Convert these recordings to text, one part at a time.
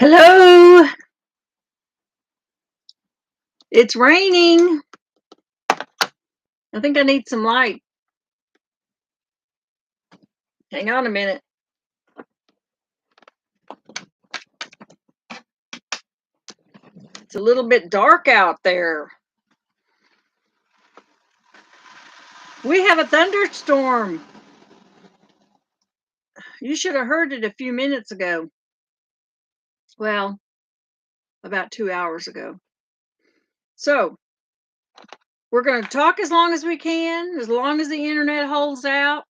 Hello, it's raining. I think I need some light. Hang on a minute. It's a little bit dark out there. We have a thunderstorm. You should have heard it a few minutes ago. Well, about 2 hours ago. So, we're going to talk as long as we can, as long as the internet holds out.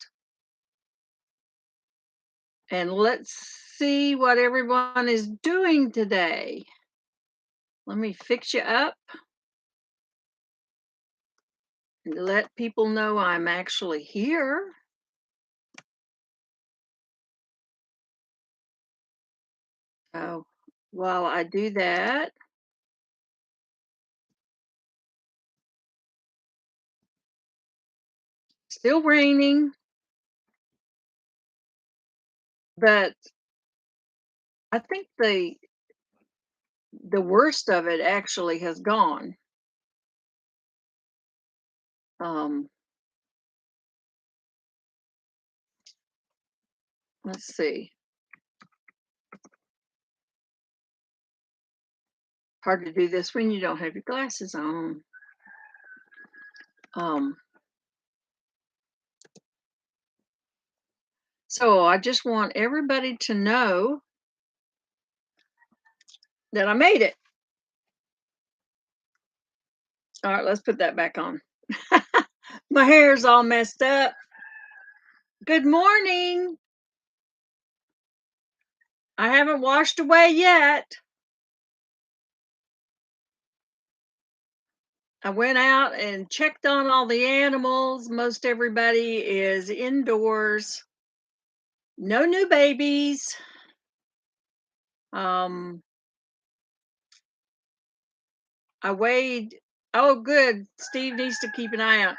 And let's see what everyone is doing today. Let me fix you up and let people know I'm actually here. Oh, while I do that, still raining, but I think the worst of it actually has gone. Um, let's see. Hard to do this when you don't have your glasses on. Um, so I just want everybody to know that I made it. All right, let's put that back on. My hair's all messed up. Good morning. I haven't washed away yet. I went out and checked on all the animals. Most everybody is indoors. No new babies. Um, I weighed. Oh, good. Steve needs to keep an eye out.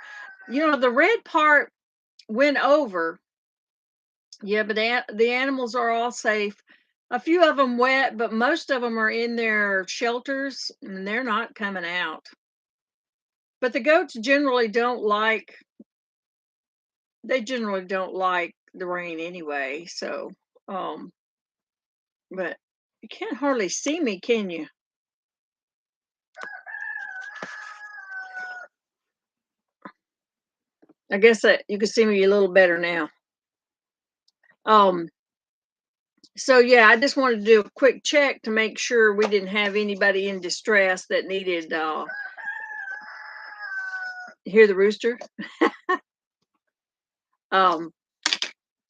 The red part went over. Yeah, but the animals are all safe. A few of them wet, but most of them are in their shelters and they're not coming out. But the goats generally don't like. They generally don't like the rain anyway. So, um, but you can't hardly see me, can you? I guess that you can see me a little better now. Um, so yeah, I just wanted to do a quick check to make sure we didn't have anybody in distress that needed hear the rooster. um,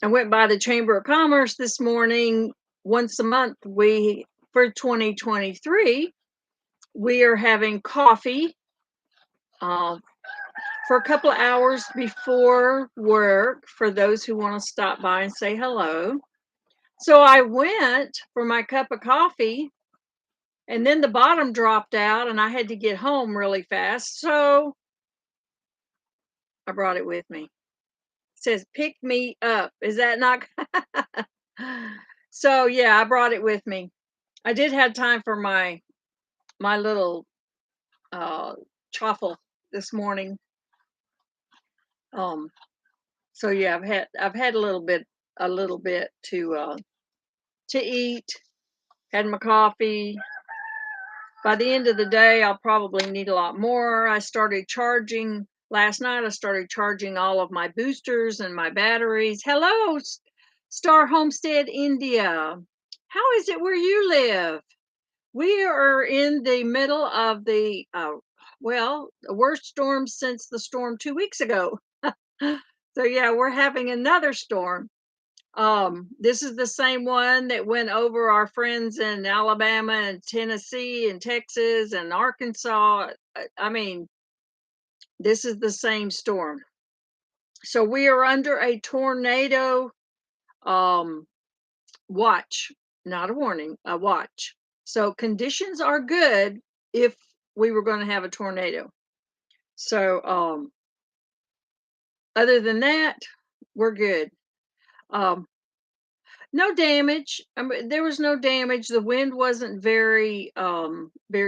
I went by the Chamber of Commerce this morning. Once a month, we for 2023, we are having coffee uh, for a couple of hours before work for those who want to stop by and say hello. So I went for my cup of coffee and then the bottom dropped out and I had to get home really fast. So I brought it with me. It says pick me up. Is that not? So yeah, I brought it with me. I did have time for my little uh truffle this morning. Um so yeah, I've had a little bit to eat, had my coffee. By the end of the day, I'll probably need a lot more. I started charging last night. I started charging all of my boosters and my batteries. Hello, Star Homestead, India. How is it where you live? We are in the middle of the worst storm since the storm 2 weeks ago. So yeah, we're having another storm. This is the same one that went over our friends in Alabama and Tennessee and Texas and Arkansas. I mean, this is the same storm. So we are under a tornado um, watch, not a warning, a watch. So conditions are good if we were going to have a tornado. So other than that, we're good. Um, No damage. I mean, there was no damage. The wind wasn't very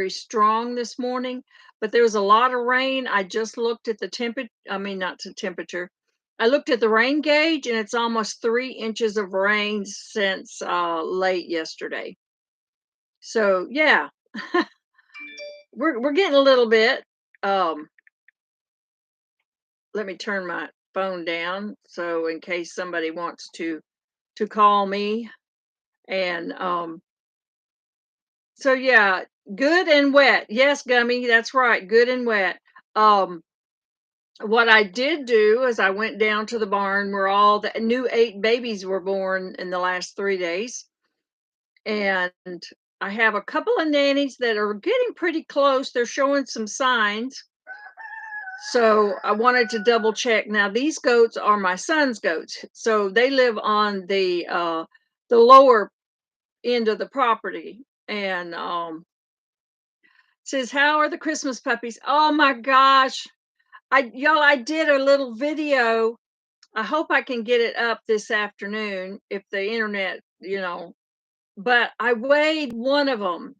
strong this morning, but there was a lot of rain. I just looked at the temperature. I mean, not the temperature. I looked at the rain gauge, and it's almost 3 inches of rain since late yesterday. So yeah, we're getting a little bit. Um, Let me turn my phone down so in case somebody wants to call me. And so yeah, good and wet. Yes, Gummy, that's right. Good and wet. Um, what I did do is I went down to the barn where all the new 8 babies were born in the last 3 days. And I have a couple of nannies that are getting pretty close. They're showing some signs. So I wanted to double check. Now these goats are my son's goats. So they live on the lower end of the property. And says, "How are the Christmas puppies?" Oh my gosh. I did a little video. I hope I can get it up this afternoon if the internet, but I weighed one of them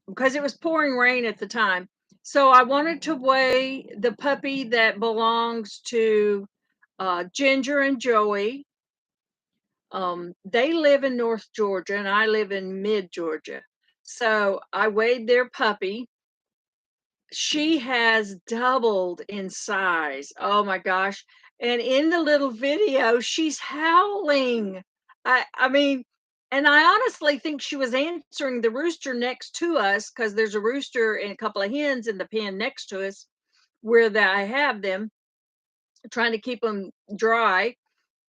because it was pouring rain at the time. So I wanted to weigh the puppy that belongs to Ginger and Joey. They live in North Georgia and I live in mid Georgia. So I weighed their puppy. She has doubled in size. Oh my gosh. And in the little video, she's howling. I mean, and I honestly think she was answering the rooster next to us because there's a rooster and a couple of hens in the pen next to us where I have them, trying to keep them dry.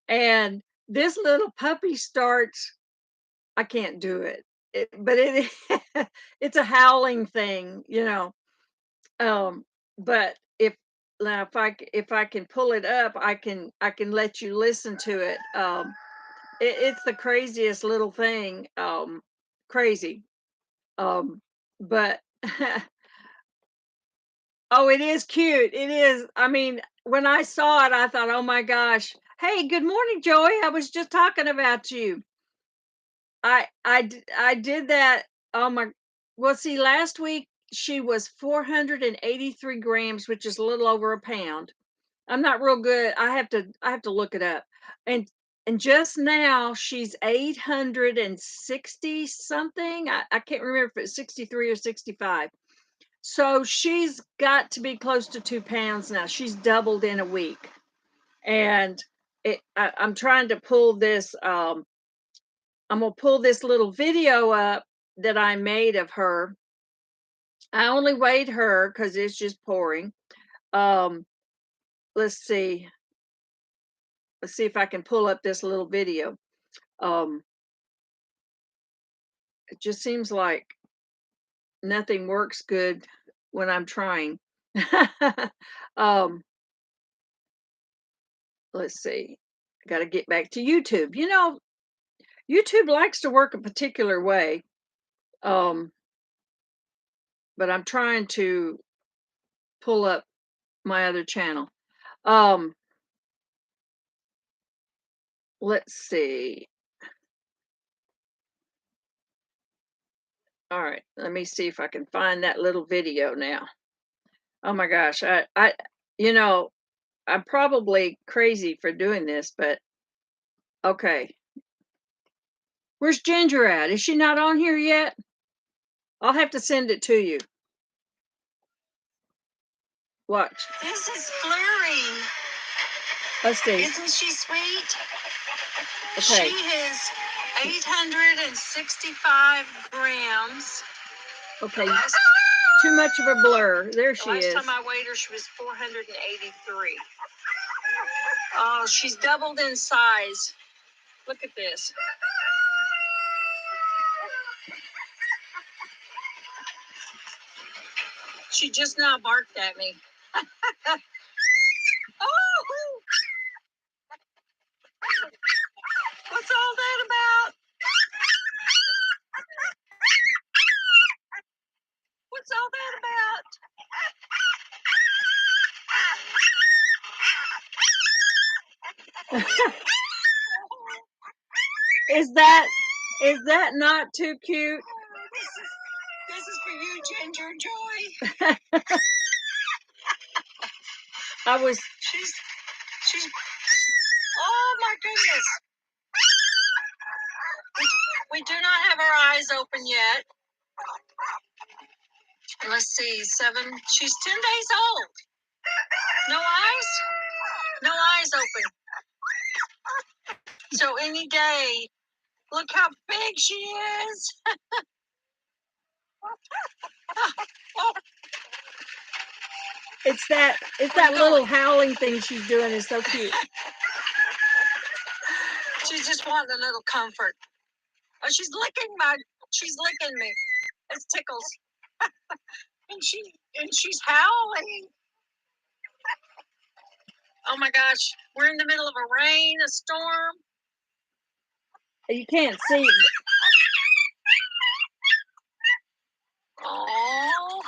And this little puppy starts, I can't do it. But it's a howling thing. Um, but if I can pull it up, I can let you listen to it. It's the craziest little thing. Crazy. Um, but oh, it is cute. It is. I mean, when I saw it, I thought, oh my gosh. Hey, good morning, Joey. I was just talking about you. I did that. Oh my. Well, see, last week she was 483 grams, which is a little over a pound. I'm not real good. I have to look it up. And and just now she's 860 something. I can't remember if it's 63 or 65. So she's got to be close to 2 pounds now. She's doubled in a week. And I'm trying to pull this. I'm gonna pull this little video up that I made of her. I only weighed her because it's just pouring. Um, let's see. Let's see if I can pull up this little video. Um, it just seems like nothing works good when I'm trying. um, let's see. I got to get back to YouTube. YouTube likes to work a particular way. Um, but I'm trying to pull up my other channel. Um, let's see. All right, let me see if I can find that little video now. Oh my gosh, you know, I'm probably crazy for doing this, but okay. Where's Ginger at? Is she not on here yet? I'll have to send it to you. Watch. This is Flurry. Let's see. Isn't she sweet? Okay. She is 865 grams. Okay. Too much of a blur. There she is. Last time I weighed her, she was 483. Oh, she's doubled in size. Look at this. She just now barked at me. Oh! What's all that about? What's all that about? Is that not too cute? This is for you, Ginger Joy. I was She's. Oh my goodness. We do not have our eyes open yet. Let's see, 7. She's 10 days old. No eyes? No eyes open. So any day, look how big she is. it's that little howling thing she's doing is so cute. She's just wanting a little comfort. Oh, she's licking me. It tickles. and she's howling. Oh my gosh, we're in the middle of a storm. You can't see. Oh.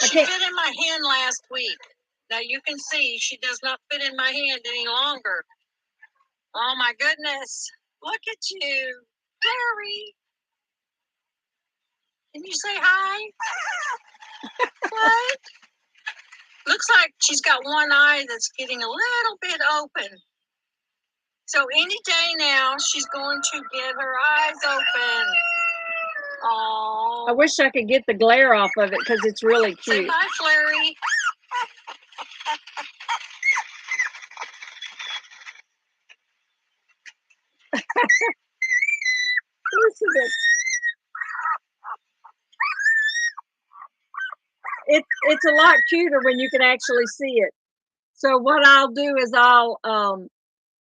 I She can't. fit in my hand last week. Now you can see she does not fit in my hand any longer. Oh my goodness. Look at you. Clary. Can you say hi? What? Looks like she's got one eye that's getting a little bit open. So any day now, she's going to get her eyes open. Oh. I wish I could get the glare off of it because it's really cute. Say bye, Flurry. Listen to it. It's a lot cuter when you can actually see it. So what I'll do is I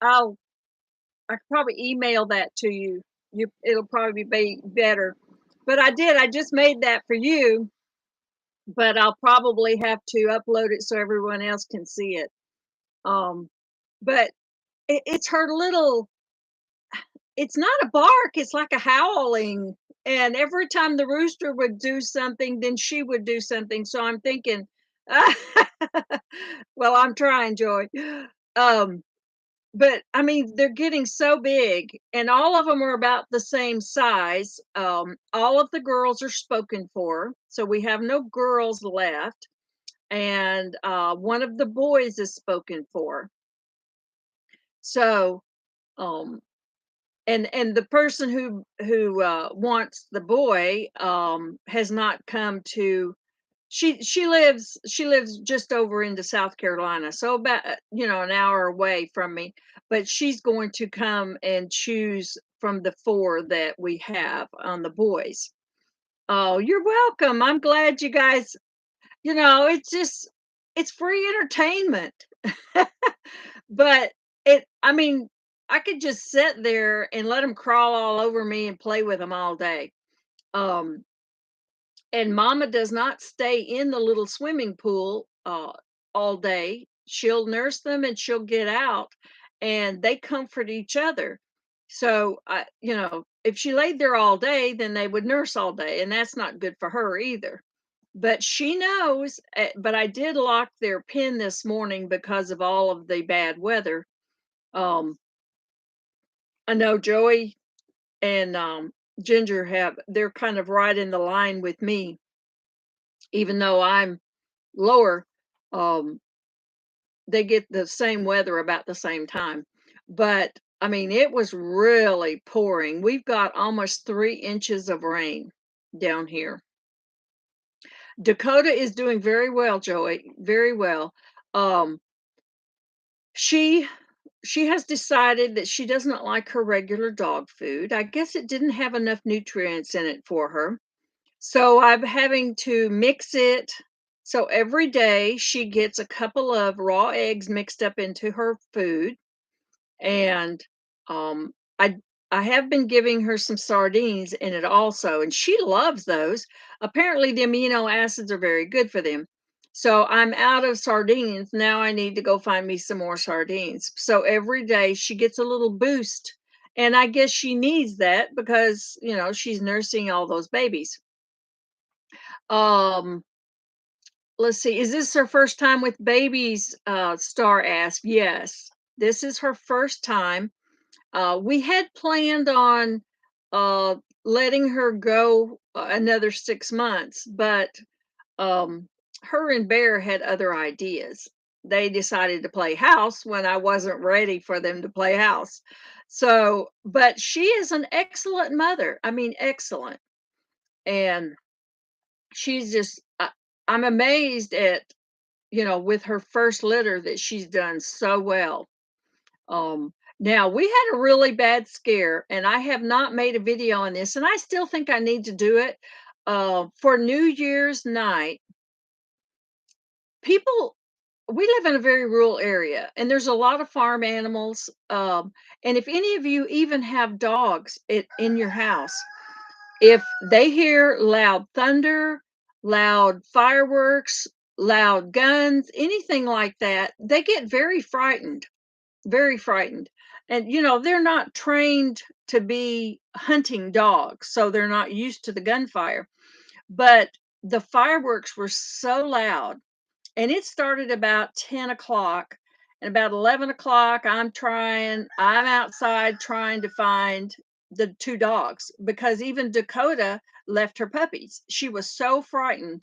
could probably email that to you. It'll probably be better. But I just made that for you, but I'll probably have to upload it so everyone else can see it. But it's her little, it's not a bark, it's like a howling. And every time the rooster would do something, then she would do something. So I'm thinking, well, I'm trying, Joy. But I mean, they're getting so big, and all of them are about the same size. All of the girls are spoken for, so we have no girls left, and one of the boys is spoken for. So, um, and the person who wants the boy has not come to. She lives just over into South Carolina, so about an hour away from me. But she's going to come and choose from the 4 that we have on the boys. Oh, you're welcome. I'm glad you guys. It's free entertainment. But I mean, I could just sit there and let them crawl all over me and play with them all day. Um, and Mama does not stay in the little swimming pool all day. She'll nurse them and she'll get out, and they comfort each other. So if she laid there all day, then they would nurse all day, and that's not good for her either. But she knows. But I did lock their pen this morning because of all of the bad weather. I know Joey and Ginger they're kind of right in the line with me, even though I'm lower. um they get the same weather about the same time. But I mean, it was really pouring. We've got almost 3 inches of rain down here. Dakota is doing very well, Joey, very well. um she she has decided that she does not like her regular dog food. I guess it didn't have enough nutrients in it for her. So I'm having to mix it. So every day she gets a couple of raw eggs mixed up into her food. And um, I I have been giving her some sardines in it also, and she loves those. Apparently, the amino acids are very good for them. So I'm out of sardines. Now I need to go find me some more sardines. So every day she gets a little boost. And I guess she needs that because, she's nursing all those babies. Um, let's see. Is this her first time with babies? Star asked. Yes. This is her first time. We had planned on letting her go another 6 months, but um, her and Bear had other ideas. They decided to play house when I wasn't ready for them to play house. So, but she is an excellent mother. I mean, excellent. And she's just, I'm amazed at, with her first litter that she's done so well. Now we had a really bad scare, and I have not made a video on this, and I still think I need to do it. For New Year's night, people, we live in a very rural area, and there's a lot of farm animals. And if any of you even have dogs in your house, if they hear loud thunder, loud fireworks, loud guns, anything like that, they get very frightened, very frightened. And, they're not trained to be hunting dogs, so they're not used to the gunfire. But the fireworks were so loud, and it started about 10 o'clock. And about 11 o'clock, I'm outside trying to find the two dogs because even Dakota left her puppies. She was so frightened.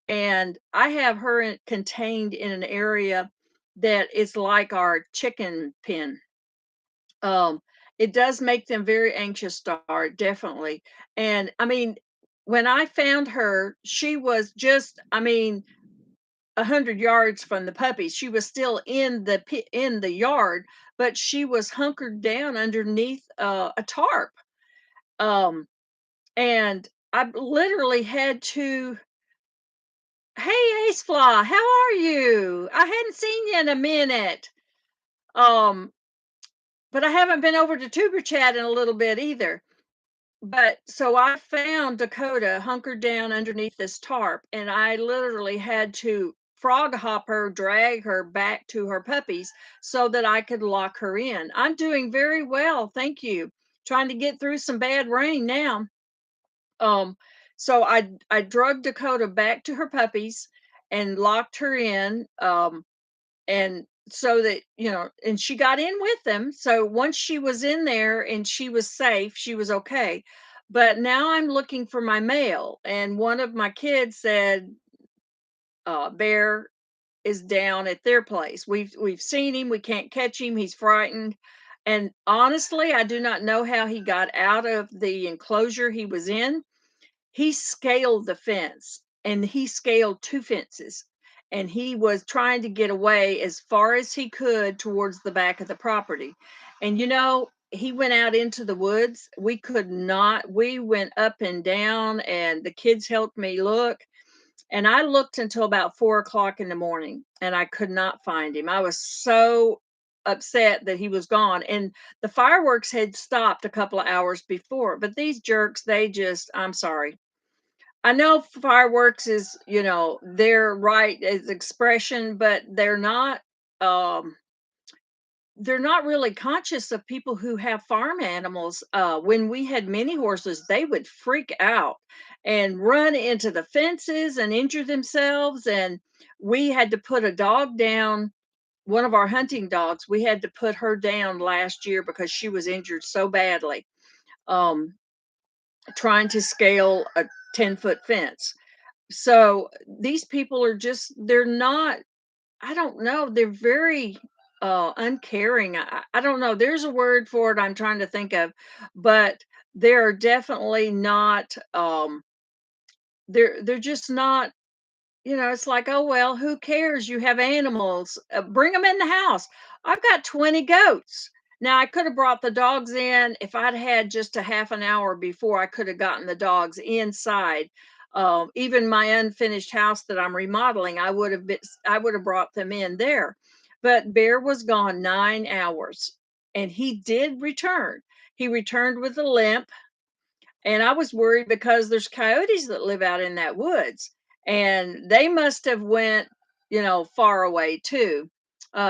And I have her contained in an area that is like our chicken pen. Um, it does make them very anxious, Star, definitely. And I mean, when I found her, she was just, 100 yards from the puppies. She was still in the yard, but she was hunkered down underneath a tarp. Um, and I literally had to, hey, Ace Fly, how are you? I hadn't seen you in a minute. Um, but I haven't been over to Tuber Chat in a little bit either. But so I found Dakota hunkered down underneath this tarp, and I literally had to frog hop her, drag her back to her puppies so that I could lock her in. I'm doing very well, thank you. Trying to get through some bad rain now. Um, so I drug Dakota back to her puppies and locked her in. And so that, and she got in with them. So once she was in there and she was safe, she was okay. But now I'm looking for my mail, and one of my kids said Bear is down at their place. We've seen him, we can't catch him, he's frightened. And honestly, I do not know how he got out of the enclosure he was in. He scaled the fence, and he scaled two fences, and he was trying to get away as far as he could towards the back of the property. And he went out into the woods. We could not, we went up and down, and the kids helped me look. And I looked until about 4 o'clock in the morning, and I could not find him. I was so upset that he was gone. And the fireworks had stopped a couple of hours before, but these jerks, they just, I'm sorry, I know fireworks is, their right as expression, but um they're not really conscious of people who have farm animals. When we had mini horses, they would freak out and run into the fences and injure themselves. And we had to put a dog down, one of our hunting dogs, we had to put her down last year because she was injured so badly, um, trying to scale a 10-foot fence. So these people are just, they're not, I don't know, they're very uncaring. I don't know, there's a word for it I'm trying to think of, but they're definitely not, they're just not, it's like, oh well, who cares, you have animals, bring them in the house. I've got 20 goats. Now I could have brought the dogs in if I'd had just a half an hour before. I could have gotten the dogs inside. Even my unfinished house that I'm remodeling, I would have brought them in there. But Bear was gone 9 hours, and he did return. He returned with a limp, and I was worried because there's coyotes that live out in that woods, and they must have went, far away too.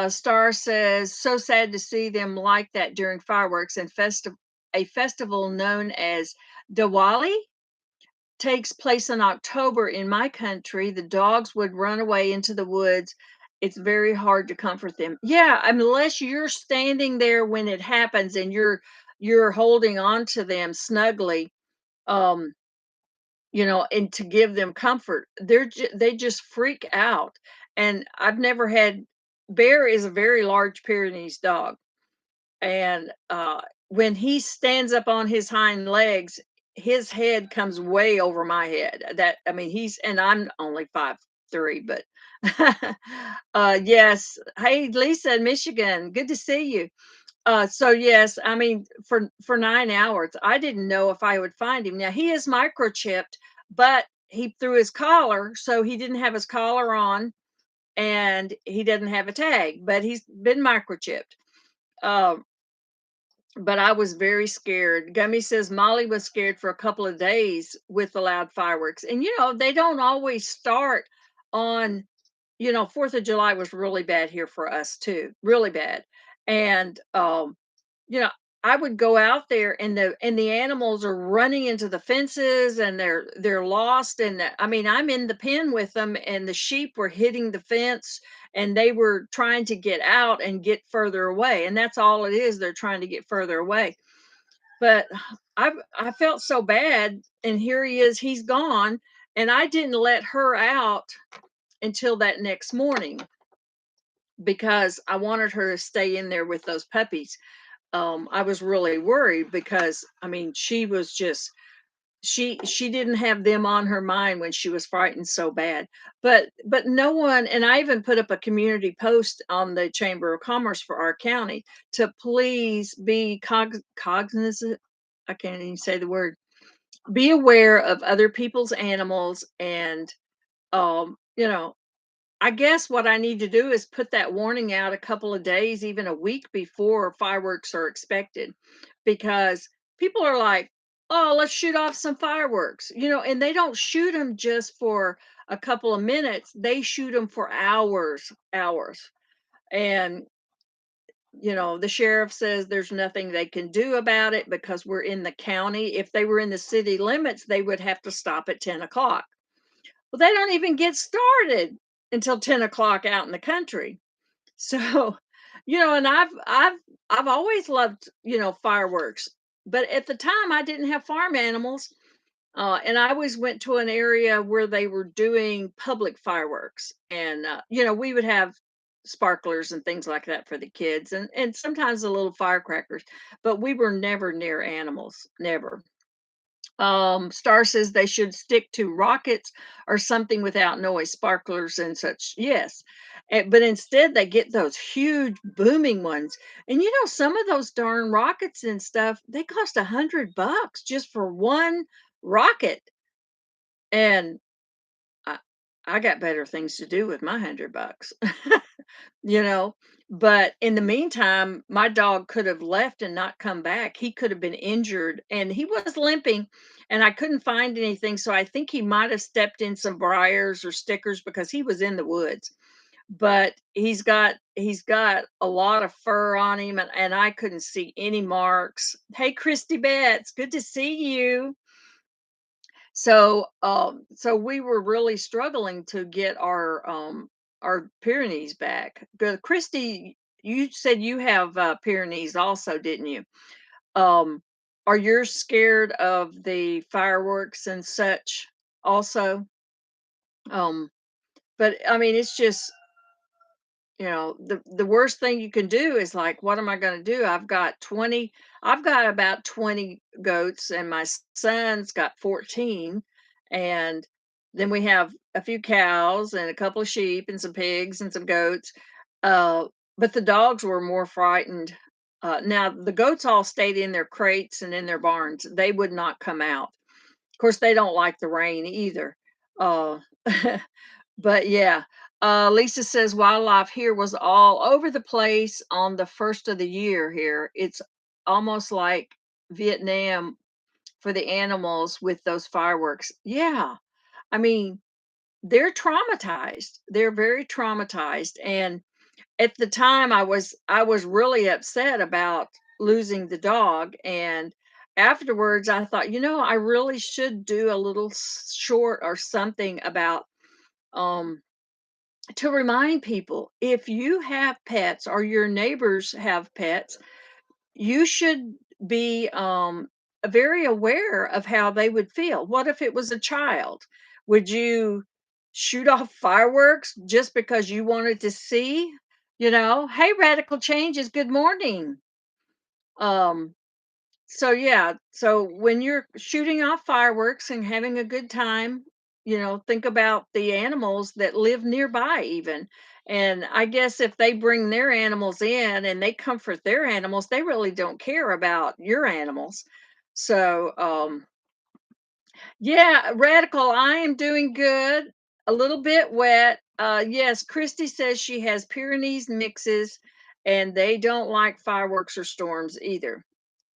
Star says, so sad to see them like that during fireworks and a festival known as Diwali takes place in October in my country. The dogs would run away into the woods it's very hard to comfort them. Yeah, unless you're standing there when it happens and you're holding on to them snugly, um, and to give them comfort. They just freak out. And I've never had Bear is a very large Pyrenees dog, and when he stands up on his hind legs, his head comes way over my head. That I mean, he's and I'm only 5'3", but yes. Hey, Lisa in Michigan, good to see you. So yes, I mean, for 9 hours, I didn't know if I would find him. Now he is microchipped, but he threw his collar, so he didn't have his collar on, and he doesn't have a tag, but he's been microchipped. Um, but I was very scared. Gummy says Molly was scared for a couple of days with the loud fireworks. And they don't always start on, 4th of July was really bad here for us too, really bad. And you know, I would go out there and the animals are running into the fences and they're lost. And I mean, I'm in the pen with them and the sheep were hitting the fence and they were trying to get out and get further away. And that's all it is. They're trying to get further away. But I felt so bad. And here he is, he's gone. And I didn't let her out until that next morning because I wanted her to stay in there with those puppies. I was really worried because I mean she was just she didn't have them on her mind when she was frightened so bad. But no one, and I even put up a community post on the Chamber of Commerce for our county to please be cognizant. I can't even say the word. Be aware of other people's animals and you know I guess what I need to do is put that warning out a couple of days, even a week before fireworks are expected, because people are like, oh, let's shoot off some fireworks, and they don't shoot them just for a couple of minutes. They shoot them for hours, hours. And, the sheriff says there's nothing they can do about it because we're in the county. If they were in the city limits, they would have to stop at 10 o'clock. Well, they don't even get started until 10 o'clock out in the country. So, and I've always loved, fireworks. But at the time I didn't have farm animals. And I always went to an area where they were doing public fireworks. And we would have sparklers and things like that for the kids and sometimes the little firecrackers, but we were never near animals, never. Star says they should stick to rockets or something without noise, sparklers and such. Yes. But instead they get those huge booming ones. And some of those darn rockets and stuff, they cost $100 just for one rocket. And I, I got better things to do with my $100. you know but in the meantime my dog could have left and not come back. He could have been injured and he was limping and I couldn't find anything, so I think he might have stepped in some briars or stickers because he was in the woods. But he's got a lot of fur on him and I couldn't see any marks. Hey, Christy Betts, good to see you. So we were really struggling to get our Pyrenees back. Good, Christy, you said you have Pyrenees also, didn't you? Um, are you scared of the fireworks and such also? Um, but I mean, it's just the worst thing you can do is like, what am I going to do? I've got about 20 goats and my son's got 14. And then we have a few cows and a couple of sheep and some pigs and some goats. uh but the dogs were more frightened. Now the goats all stayed in their crates and in their barns. They would not come out. Of course they don't like the rain either. uh But yeah, Lisa says wildlife here was all over the place on the first of the year here. It's almost like Vietnam for the animals with those fireworks. Yeah. I mean, they're traumatized. They're very traumatized. And at the time I was really upset about losing the dog. And afterwards I thought, I really should do a little short or something about um to remind people, if you have pets or your neighbors have pets, you should be very aware of how they would feel. What if it was a child? Would you shoot off fireworks just because you wanted to see? Hey, radical changes, good morning. Um, so yeah, so when you're shooting off fireworks and having a good time, think about the animals that live nearby even. And I guess if they bring their animals in and they comfort their animals, they really don't care about your animals. So, yeah, radical, I am doing good. A little bit wet. Yes, Christy says she has Pyrenees mixes and they don't like fireworks or storms either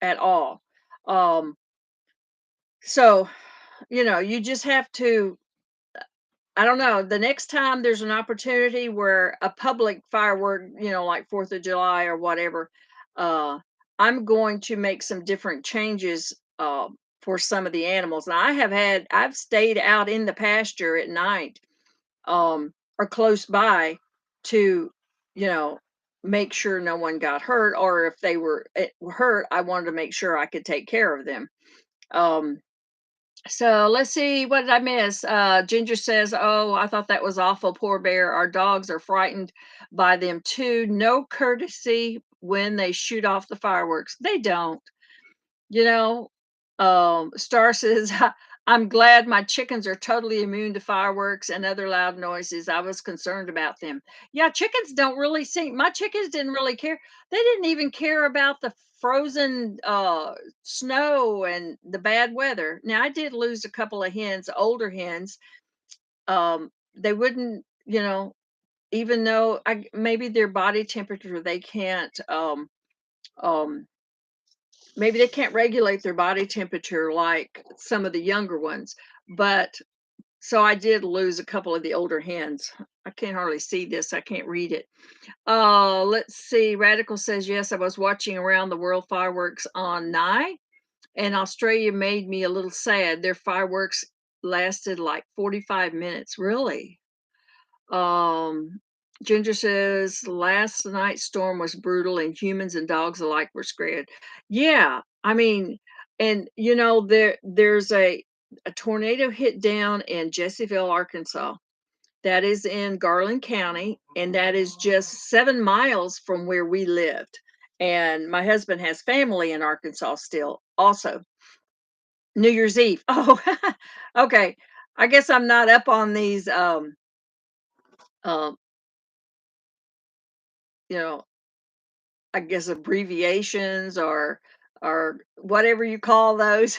at all. Um, so, you just have to, I don't know, the next time there's an opportunity where a public firework, like 4th of July or whatever, uh, I'm going to make some different changes for some of the animals. And I've stayed out in the pasture at night or close by to, you know, make sure no one got hurt, or if they were hurt, I wanted to make sure I could take care of them. Um, so let's see, what did I miss? Ginger says, "Oh, I thought that was awful. Poor bear. Our dogs are frightened by them too. No courtesy when they shoot off the fireworks. They don't. You know." Star says, "I'm glad my chickens are totally immune to fireworks and other loud noises. I was concerned about them." Yeah, chickens don't really seem. My chickens didn't really care. They didn't even care about the frozen snow and the bad weather. Now I did lose a couple of hens, older hens. They wouldn't, even though maybe their body temperature, they can't um maybe they can't regulate their body temperature like some of the younger ones. But so I did lose a couple of the older hens. I can't hardly see this. I can't read it. Let's see. Radical says, yes, I was watching around the world fireworks on Nye, and Australia made me a little sad. Their fireworks lasted like 45 minutes. Really? Um, Ginger says last night's storm was brutal and humans and dogs alike were scared. Yeah, I mean, and there's a tornado hit down in Jesseville, Arkansas. That is in Garland County, and that is just 7 miles from where we lived. And my husband has family in Arkansas still, also. New Year's Eve. Oh, okay. I guess I'm not up on these um, you know, I guess abbreviations or whatever you call those.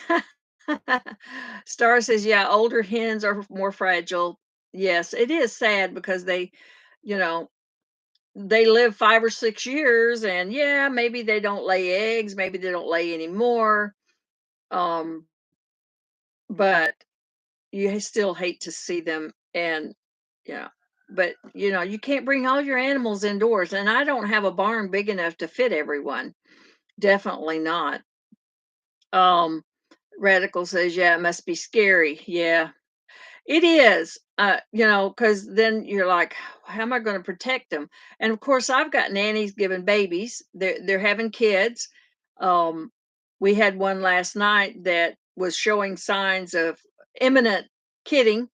Star says, yeah, older hens are more fragile. Yes, it is sad because you know, they live 5 or 6 years, and yeah, maybe they don't lay eggs, maybe they don't lay anymore. Um, but you still hate to see them, and yeah, but you can't bring all your animals indoors, and I don't have a barn big enough to fit everyone. Definitely not. Um, Radical says, yeah, it must be scary. Yeah, it is. Because then you're like, how am I going to protect them? And of course, I've got nannies giving babies. They're having kids. Um, we had one last night that was showing signs of imminent kidding,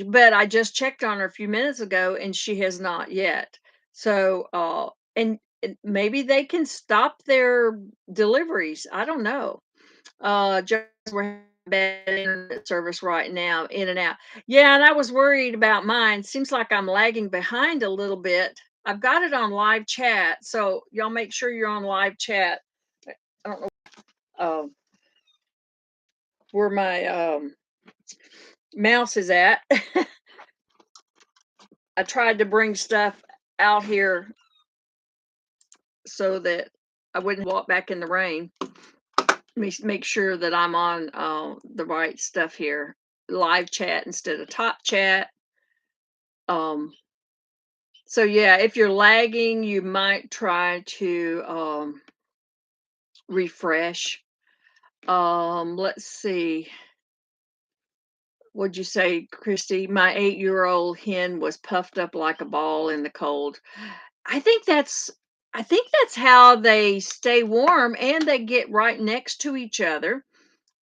but I just checked on her a few minutes ago, and she has not yet. So, and maybe they can stop their deliveries. I don't know. Just we're having bad internet service right now, in and out. Yeah, and I was worried about mine. Seems like I'm lagging behind a little bit. I've got it on live chat, so y'all make sure you're on live chat. I don't know where my mouse is at. I tried to bring stuff out here so that I wouldn't walk back in the rain. Let me make sure that I'm on the right stuff here. Live chat instead of top chat. Um, so yeah, if you're lagging, you might try to refresh. Let's see. Would you say, Christy? My 8-year-old hen was puffed up like a ball in the cold. I think that's I think that's how they stay warm, and they get right next to each other,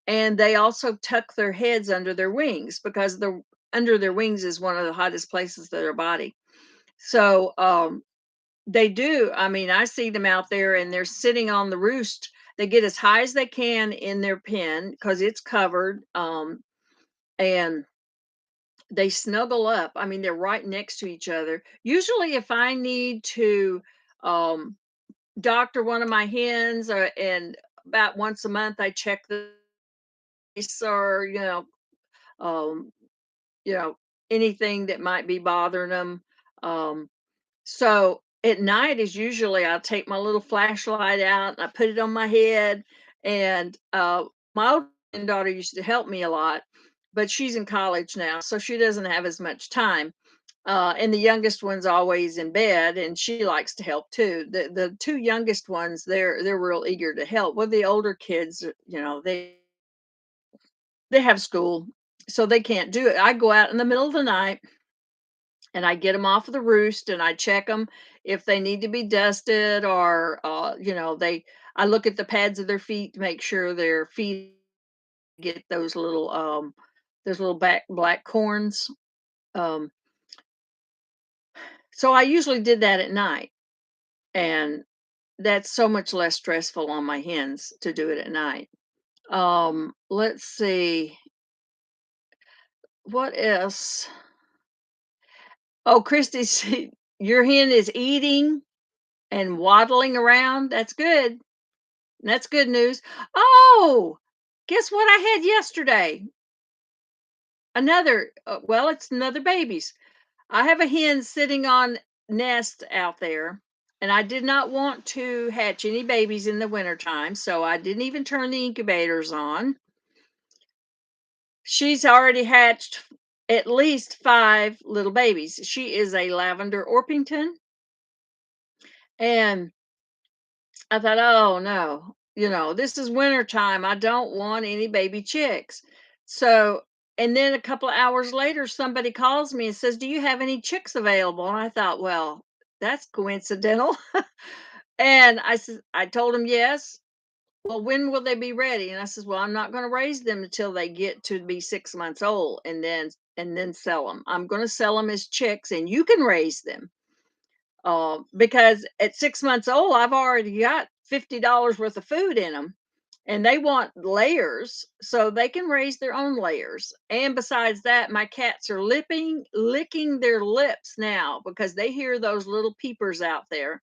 and they also tuck their heads under their wings because the under their wings is one of the hottest places of their body. So, they do. I mean, I see them out there and they're sitting on the roost. They get as high as they can in their pen because it's covered, and they snuggle up. I mean, they're right next to each other. Usually, if I need to um, doctor one of my hens, and about once a month, I check the face, or um, you know, anything that might be bothering them. Um, so at night is usually I'll take my little flashlight out and I put it on my head. And my old daughter used to help me a lot, but she's in college now, so she doesn't have as much time. And the youngest one's always in bed, and she likes to help too. The two youngest ones, they're real eager to help. Well, the older kids, they have school, so they can't do it. I go out in the middle of the night and I get them off of the roost and I check them if they need to be dusted, or I look at the pads of their feet to make sure their feet get those little black corns. Um, so I usually did that at night, and that's so much less stressful on my hens to do it at night. Let's see what else. Oh, Christy's your hen is eating and waddling around. That's good. That's good news. Oh, guess what I had yesterday? It's another babies. I have a hen sitting on nest out there, and I did not want to hatch any babies in the wintertime, so I didn't even turn the incubators on. She's already hatched at least 5 little babies. She is a lavender Orpington, and I thought, "Oh, no, this is wintertime. I don't want any baby chicks." So, and then a couple of hours later, somebody calls me and says, "Do you have any chicks available?" And I thought, "Well, that's coincidental." And I told him yes. "Well, when will they be ready?" And I says, "Well, I'm not going to raise them until they get to be 6 months old, and then sell them. I'm going to sell them as chicks, and you can raise them." Because at 6 months old, I've already got $50 worth of food in them, and they want layers, so they can raise their own layers. And besides that, my cats are licking their lips now because they hear those little peepers out there.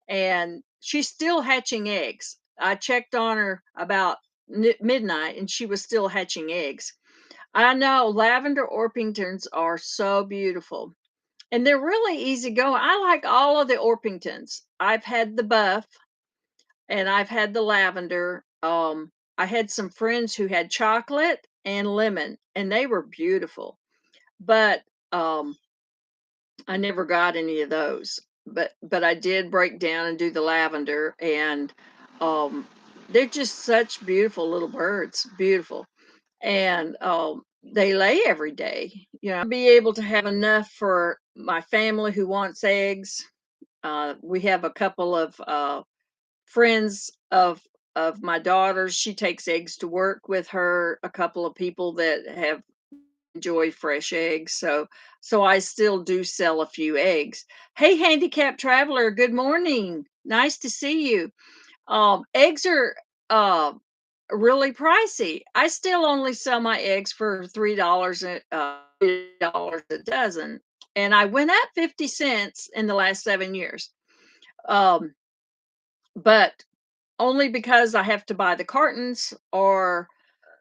And she's still hatching eggs. I checked on her about midnight, and she was still hatching eggs. I know lavender Orpingtons are so beautiful. And they're really easy going. I like all of the Orpingtons. I've had the buff and I've had the lavender. I had some friends who had chocolate and lemon, and they were beautiful. But um, I never got any of those. But I did break down and do the lavender, and um, they're just such beautiful little birds. Beautiful. And they lay every day. Be able to have enough for my family who wants eggs. We have a couple of friends of my daughter's. She takes eggs to work with her. A couple of people that have enjoy fresh eggs. So I still do sell a few eggs. Hey, handicapped traveler. Good morning. Nice to see you. Eggs are uh, really pricey. I still only sell my eggs for $3 a dozen, and I went up 50 cents in the last 7 years. Um, but only because I have to buy the cartons, or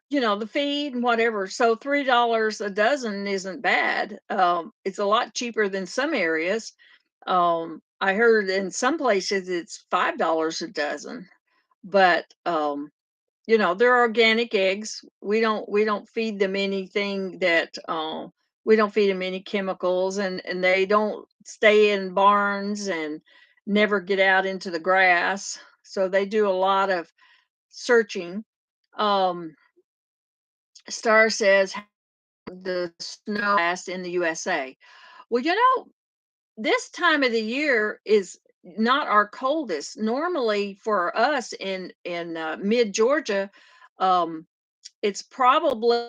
the feed and whatever. So $3 a dozen isn't bad. It's a lot cheaper than some areas. I heard in some places it's $5 a dozen, but they're organic eggs. We don't feed them anything that we don't feed them any chemicals, and they don't stay in barns and never get out into the grass. So they do a lot of searching. Um, Star says the snow last in the USA. Well, this time of the year is not our coldest. Normally for us in mid Georgia, um, it's probably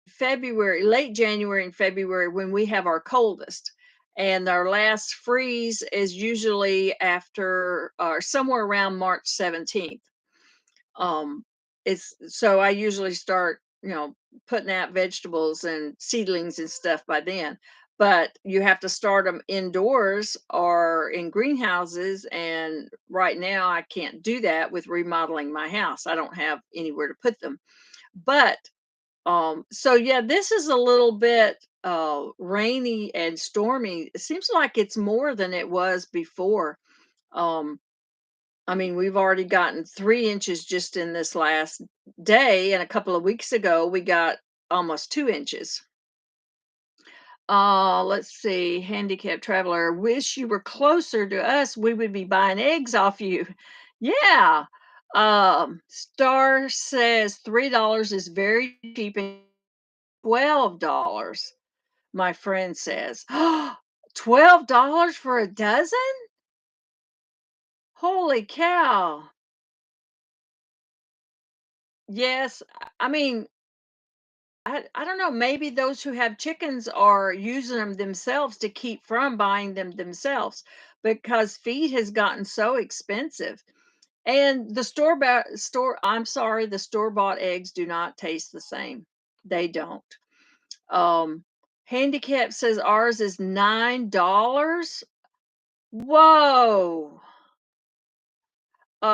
February, late January and February when we have our coldest. And our last freeze is usually after or somewhere around March 17th. Um, it's so I usually start, putting out vegetables and seedlings and stuff by then. But you have to start them indoors or in greenhouses. And right now, I can't do that with remodeling my house. I don't have anywhere to put them. But so yeah, this is a little bit rainy and stormy. It seems like it's more than it was before. Um, I mean, we've already gotten 3 inches just in this last day, and a couple of weeks ago we got almost 2 inches. Let's see. Handicapped traveler, wish you were closer to us. We would be buying eggs off you. Yeah. Star says $3 is very cheap and $12. My friend says, $12 for a dozen? Holy cow. Yes. I mean, I don't know. Maybe those who have chickens are using them themselves to keep from buying them themselves because feed has gotten so expensive. And I'm sorry, the store-bought eggs do not taste the same. They don't. Um, Handicap says ours is $9. Whoa.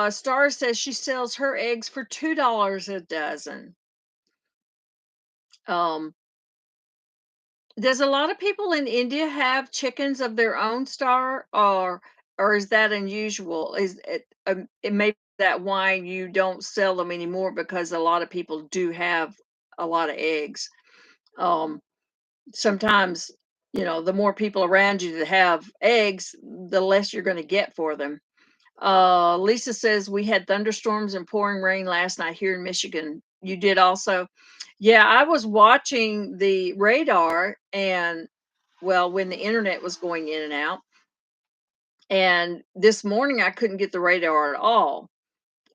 Star says she sells her eggs for $2 a dozen. Um, does a lot of people in India have chickens of their own, Star, or is that unusual? Is it may that why you don't sell them anymore because a lot of people do have a lot of eggs. Um, Sometimes, the more people around you that have eggs, the less you're going to get for them. Lisa says we had thunderstorms and pouring rain last night here in Michigan. You did also? Yeah, I was watching the radar and well, when the internet was going in and out. And this morning I couldn't get the radar at all.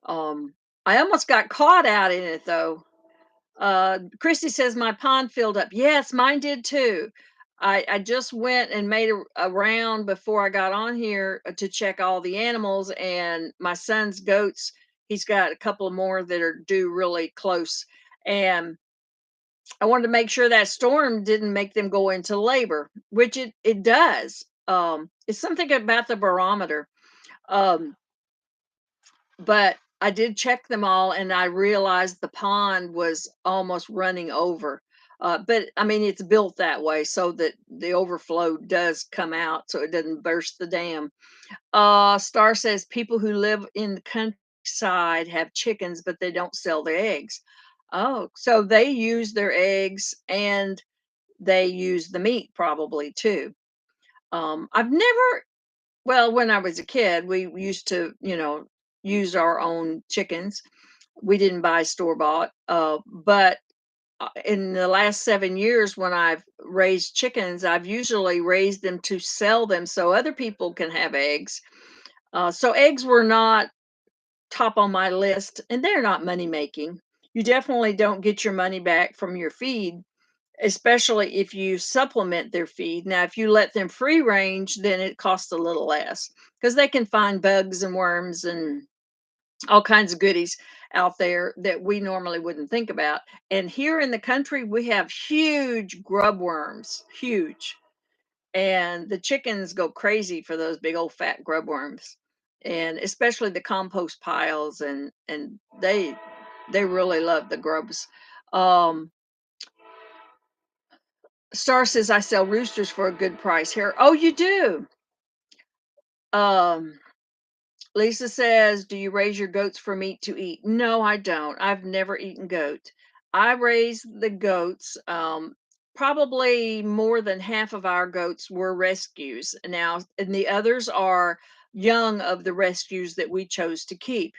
Um, I almost got caught out in it though. Christy says my pond filled up. Yes, mine did too. I just went and made a round before I got on here to check all the animals and my son's goats. He's got a couple more that are due really close. And I wanted to make sure that storm didn't make them go into labor, which it does. It's something about the barometer. Um, but I did check them all and I realized the pond was almost running over. But I mean, it's built that way so that the overflow does come out so it doesn't burst the dam. Star says people who live in the countryside have chickens, but they don't sell their eggs. Oh, so they use their eggs and they use the meat probably too. I've never well, when I was a kid, we used to, use our own chickens. We didn't buy store bought. But in the last 7 years, when I've raised chickens, I've usually raised them to sell them so other people can have eggs. So eggs were not top on my list, and they're not money making. You definitely don't get your money back from your feed, especially if you supplement their feed. Now, if you let them free range, then it costs a little less because they can find bugs and worms and all kinds of goodies out there that we normally wouldn't think about. And here in the country, we have huge grub worms, huge. And the chickens go crazy for those big old fat grub worms. And especially the compost piles and they really love the grubs. Um, Star says I sell roosters for a good price here. Oh, you do? Um, Lisa says, do you raise your goats for meat to eat? No, I don't. I've never eaten goat. I raise the goats. Probably more than half of our goats were rescues now, and the others are young of the rescues that we chose to keep.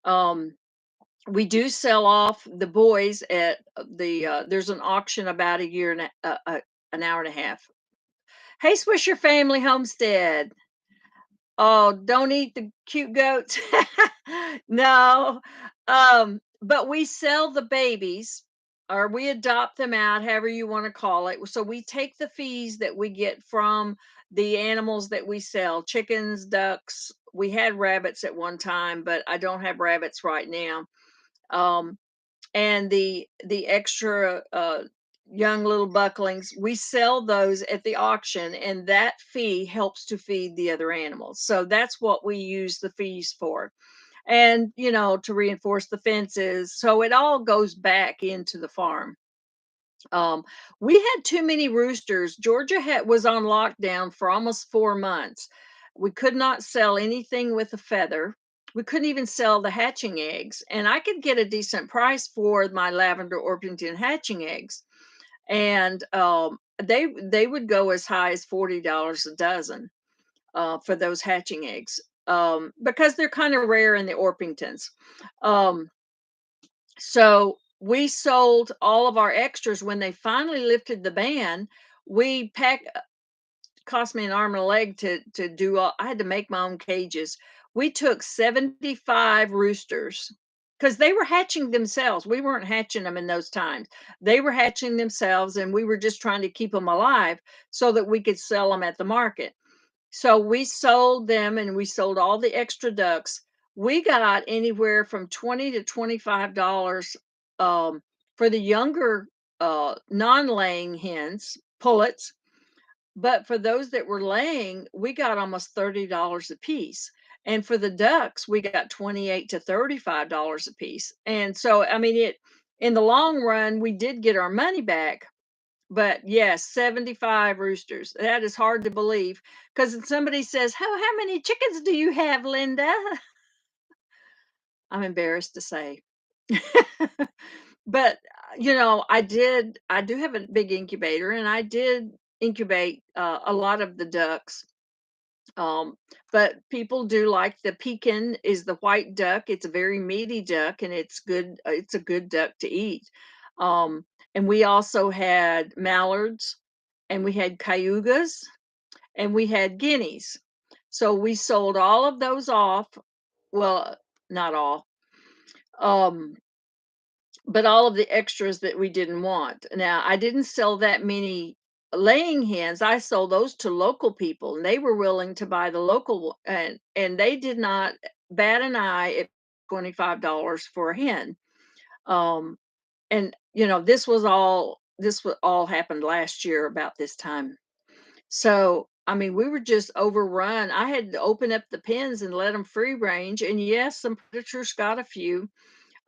Um, We do sell off the boys at there's an auction about a year and an hour and a half. Hey, Swisher Family Homestead. Oh, don't eat the cute goats. No. But we sell the babies or we adopt them out, however you want to call it. So we take the fees that we get from the animals that we sell, chickens, ducks. We had rabbits at one time, but I don't have rabbits right now. Um, and the extra young little bucklings, we sell those at the auction, and that fee helps to feed the other animals. So that's what we use the fees for, and to reinforce the fences, so it all goes back into the farm. um, we had too many roosters. Georgia was on lockdown for almost 4 months. We could not sell anything with a feather. We couldn't even sell the hatching eggs, and I could get a decent price for my lavender Orpington hatching eggs, and they would go as high as $40 a dozen for those hatching eggs, because they're kind of rare in the Orpingtons. Um, so we sold all of our extras when they finally lifted the ban. We packed, cost me an arm and a leg to do all, I had to make my own cages. We took 75 roosters because they were hatching themselves. We weren't hatching them in those times. They were hatching themselves, and we were just trying to keep them alive so that we could sell them at the market. So we sold them, and we sold all the extra ducks. We got anywhere from 20 to $25 for the younger non-laying hens, pullets. But for those that were laying, we got almost $30 a piece. And for the ducks, we got 28 to $35 a piece. And so, I mean, in the long run, we did get our money back. But yes, 75 roosters. That is hard to believe, because somebody says, how many chickens do you have, Linda? I'm embarrassed to say. But I do have a big incubator, and I did incubate a lot of the ducks. Um, but people do like the pekin is the white duck. It's a very meaty duck, and it's good. It's a good duck to eat. Um, and we also had mallards, and we had cayugas, and we had guineas. So we sold all of those off. Well, not all. Um, but all of the extras that we didn't want. Now, I didn't sell that many laying hens. I sold those to local people, and they were willing to buy the local, and they did not bat an eye at $25 for a hen. Um, and this was all happened last year about this time. So, I mean, we were just overrun. I had to open up the pens and let them free range. And yes, some predators got a few,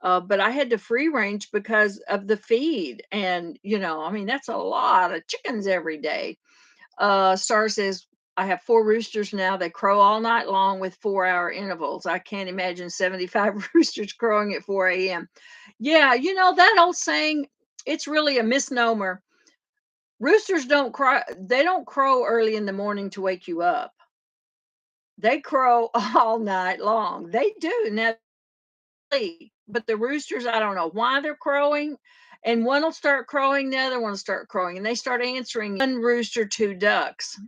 but I had to free range because of the feed. And, I mean, that's a lot of chickens every day. Star says, I have 4 roosters now. They crow all night long with 4-hour intervals. I can't imagine 75 roosters crowing at 4 a.m. Yeah, that old saying, it's really a misnomer. Roosters don't cry. They don't crow early in the morning to wake you up. They crow all night long. They do. Now, but the roosters, I don't know why they're crowing. And one will start crowing, the other one will start crowing, and they start answering, one rooster, 2 ducks.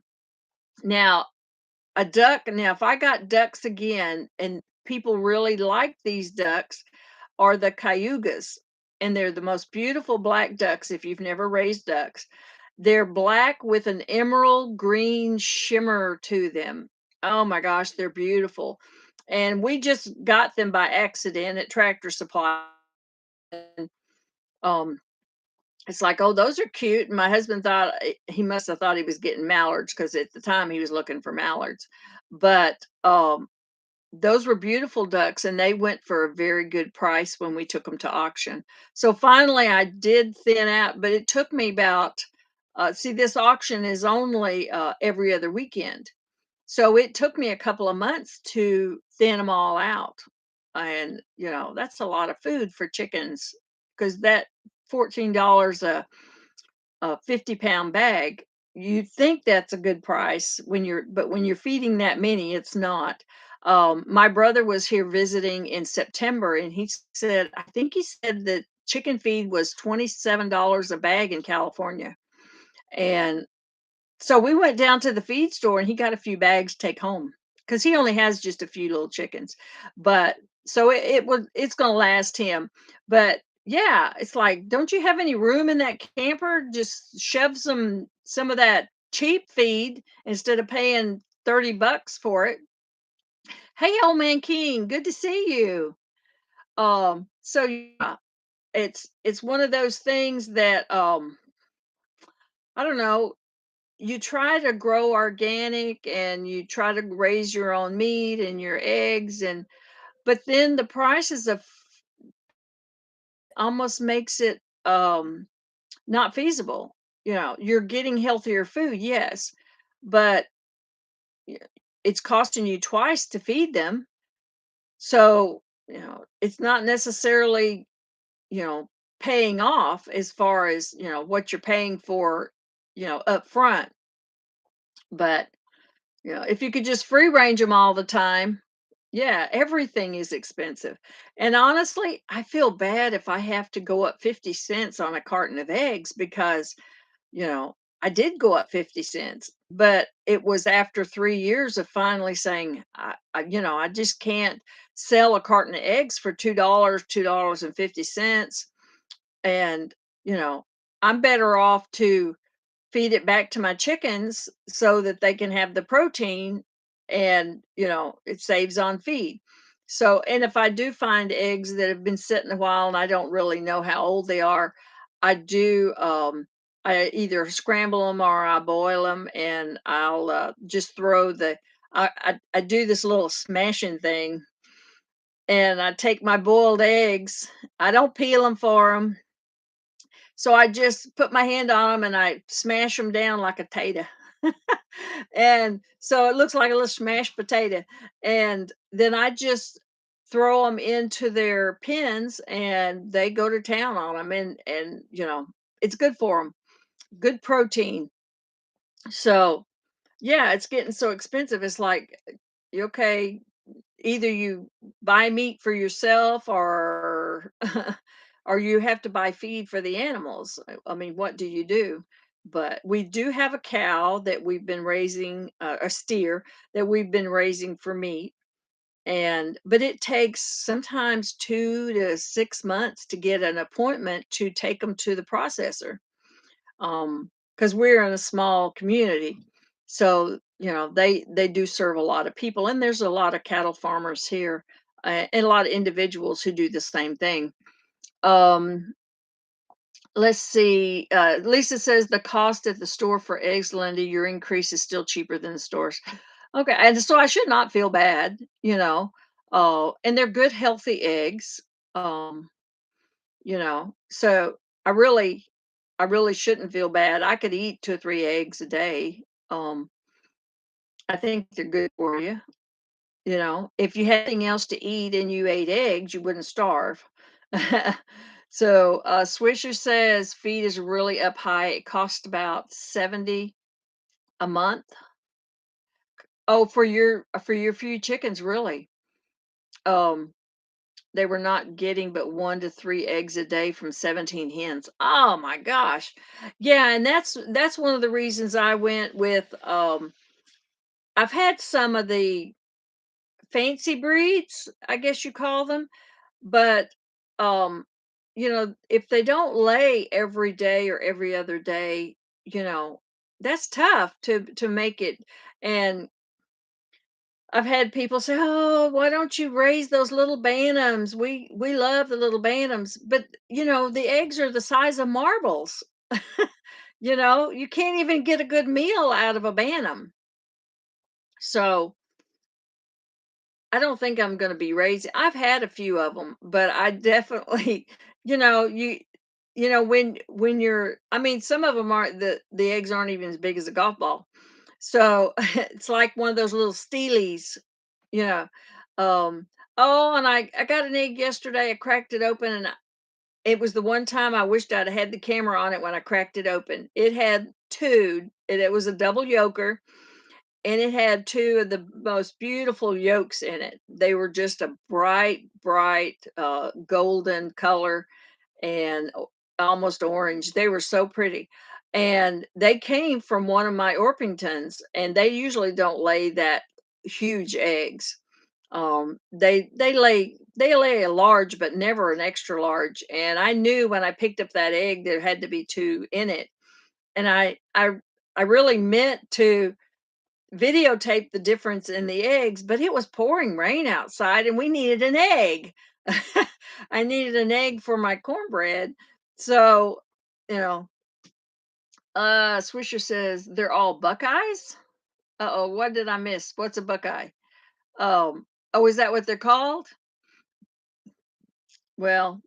Now, if I got ducks again, and people really like these ducks, are the cayugas. And they're the most beautiful black ducks if you've never raised ducks. They're black with an emerald green shimmer to them. Oh my gosh, they're beautiful. And we just got them by accident at Tractor Supply. And, um, it's like, oh, those are cute. And my husband thought he must have thought he was getting mallards, because at the time he was looking for mallards. But those were beautiful ducks, and they went for a very good price when we took them to auction. So finally, I did thin out, but it took me about, see, this auction is only every other weekend. So it took me a couple of months to thin them all out. And, that's a lot of food for chickens, because that $14 a 50-pound bag, you think that's a good price but when you're feeding that many, it's not. My brother was here visiting in September, and he said, I think he said that chicken feed was $27 a bag in California. And so we went down to the feed store and he got a few bags to take home because he only has just a few little chickens. But so it's gonna last him. But yeah, it's like, don't you have any room in that camper? Just shove some of that cheap feed instead of paying $30 for it. Hey, old man King, good to see you. So yeah, it's one of those things that I don't know, you try to grow organic and you try to raise your own meat and your eggs, and but then the prices of almost makes it not feasible. You're getting healthier food, yes, but y- it's costing you twice to feed them. So, it's not necessarily, you know, paying off as far as, what you're paying for, up front. But, if you could just free range them all the time, yeah, everything is expensive. And honestly, I feel bad if I have to go up 50 cents on a carton of eggs because, you know, I did go up 50 cents, but it was after 3 years of finally saying, I just can't sell a carton of eggs for $2.50. And, you know, I'm better off to feed it back to my chickens so that they can have the protein and, it saves on feed. So, and if I do find eggs that have been sitting a while and I don't really know how old they are, I do, I either scramble them or I boil them and I'll just throw I do this little smashing thing and I take my boiled eggs. I don't peel them for them. So I just put my hand on them and I smash them down like a tater. And so it looks like a little smashed potato. And then I just throw them into their pens and they go to town on them. And it's good for them, good protein. So yeah, it's getting so expensive. It's like, okay, either you buy meat for yourself or or you have to buy feed for the animals. I mean, what do you do? But we do have a cow that we've been raising, a steer that we've been raising for meat. And but it takes sometimes 2 to 6 months to get an appointment to take them to the processor, because we're in a small community. So, they do serve a lot of people, and there's a lot of cattle farmers here, and a lot of individuals who do the same thing. Um, let's see. Lisa says the cost at the store for eggs, Linda, your increase is still cheaper than the stores. Okay, and so I should not feel bad, and they're good, healthy eggs. Um, so I really shouldn't feel bad. I could eat 2 or 3 eggs a day. Um, I think they're good for you. If you had anything else to eat and you ate eggs, you wouldn't starve. So, Swisher says feed is really up high. It costs about 70 a month. Oh, for your few chickens, really. Um, they were not getting but 1 to 3 eggs a day from 17 hens. Oh my gosh. Yeah, and that's one of the reasons I went with, I've had some of the fancy breeds, I guess you call them, but, if they don't lay every day or every other day, that's tough to make it. And I've had people say, "Oh, why don't you raise those little bantams? We love the little bantams." But, the eggs are the size of marbles. You can't even get a good meal out of a bantam. So, I don't think I'm gonna be raising. I've had a few of them, but I definitely, you know, you when you're, I mean, some of them aren't, the eggs aren't even as big as a golf ball. So, it's like one of those little steelies. You know, um, oh, and I got an egg yesterday. I cracked it open, and it was the one time I wished I'd had the camera on it when I cracked it open. It had two, and it was a double yolker, and it had two of the most beautiful yolks in it. They were just a bright golden color and almost orange. They were so pretty. And they came from one of my Orpingtons, and they usually don't lay that huge eggs. They lay a large, but never an extra large. And I knew when I picked up that egg there had to be two in it. And I really meant to videotape the difference in the eggs, but it was pouring rain outside and we needed an egg. I needed an egg for my cornbread. So, you know, Swisher says they're all Buckeyes. Uh-oh, what did I miss? What's a Buckeye? Um, oh, is that what they're called? Well,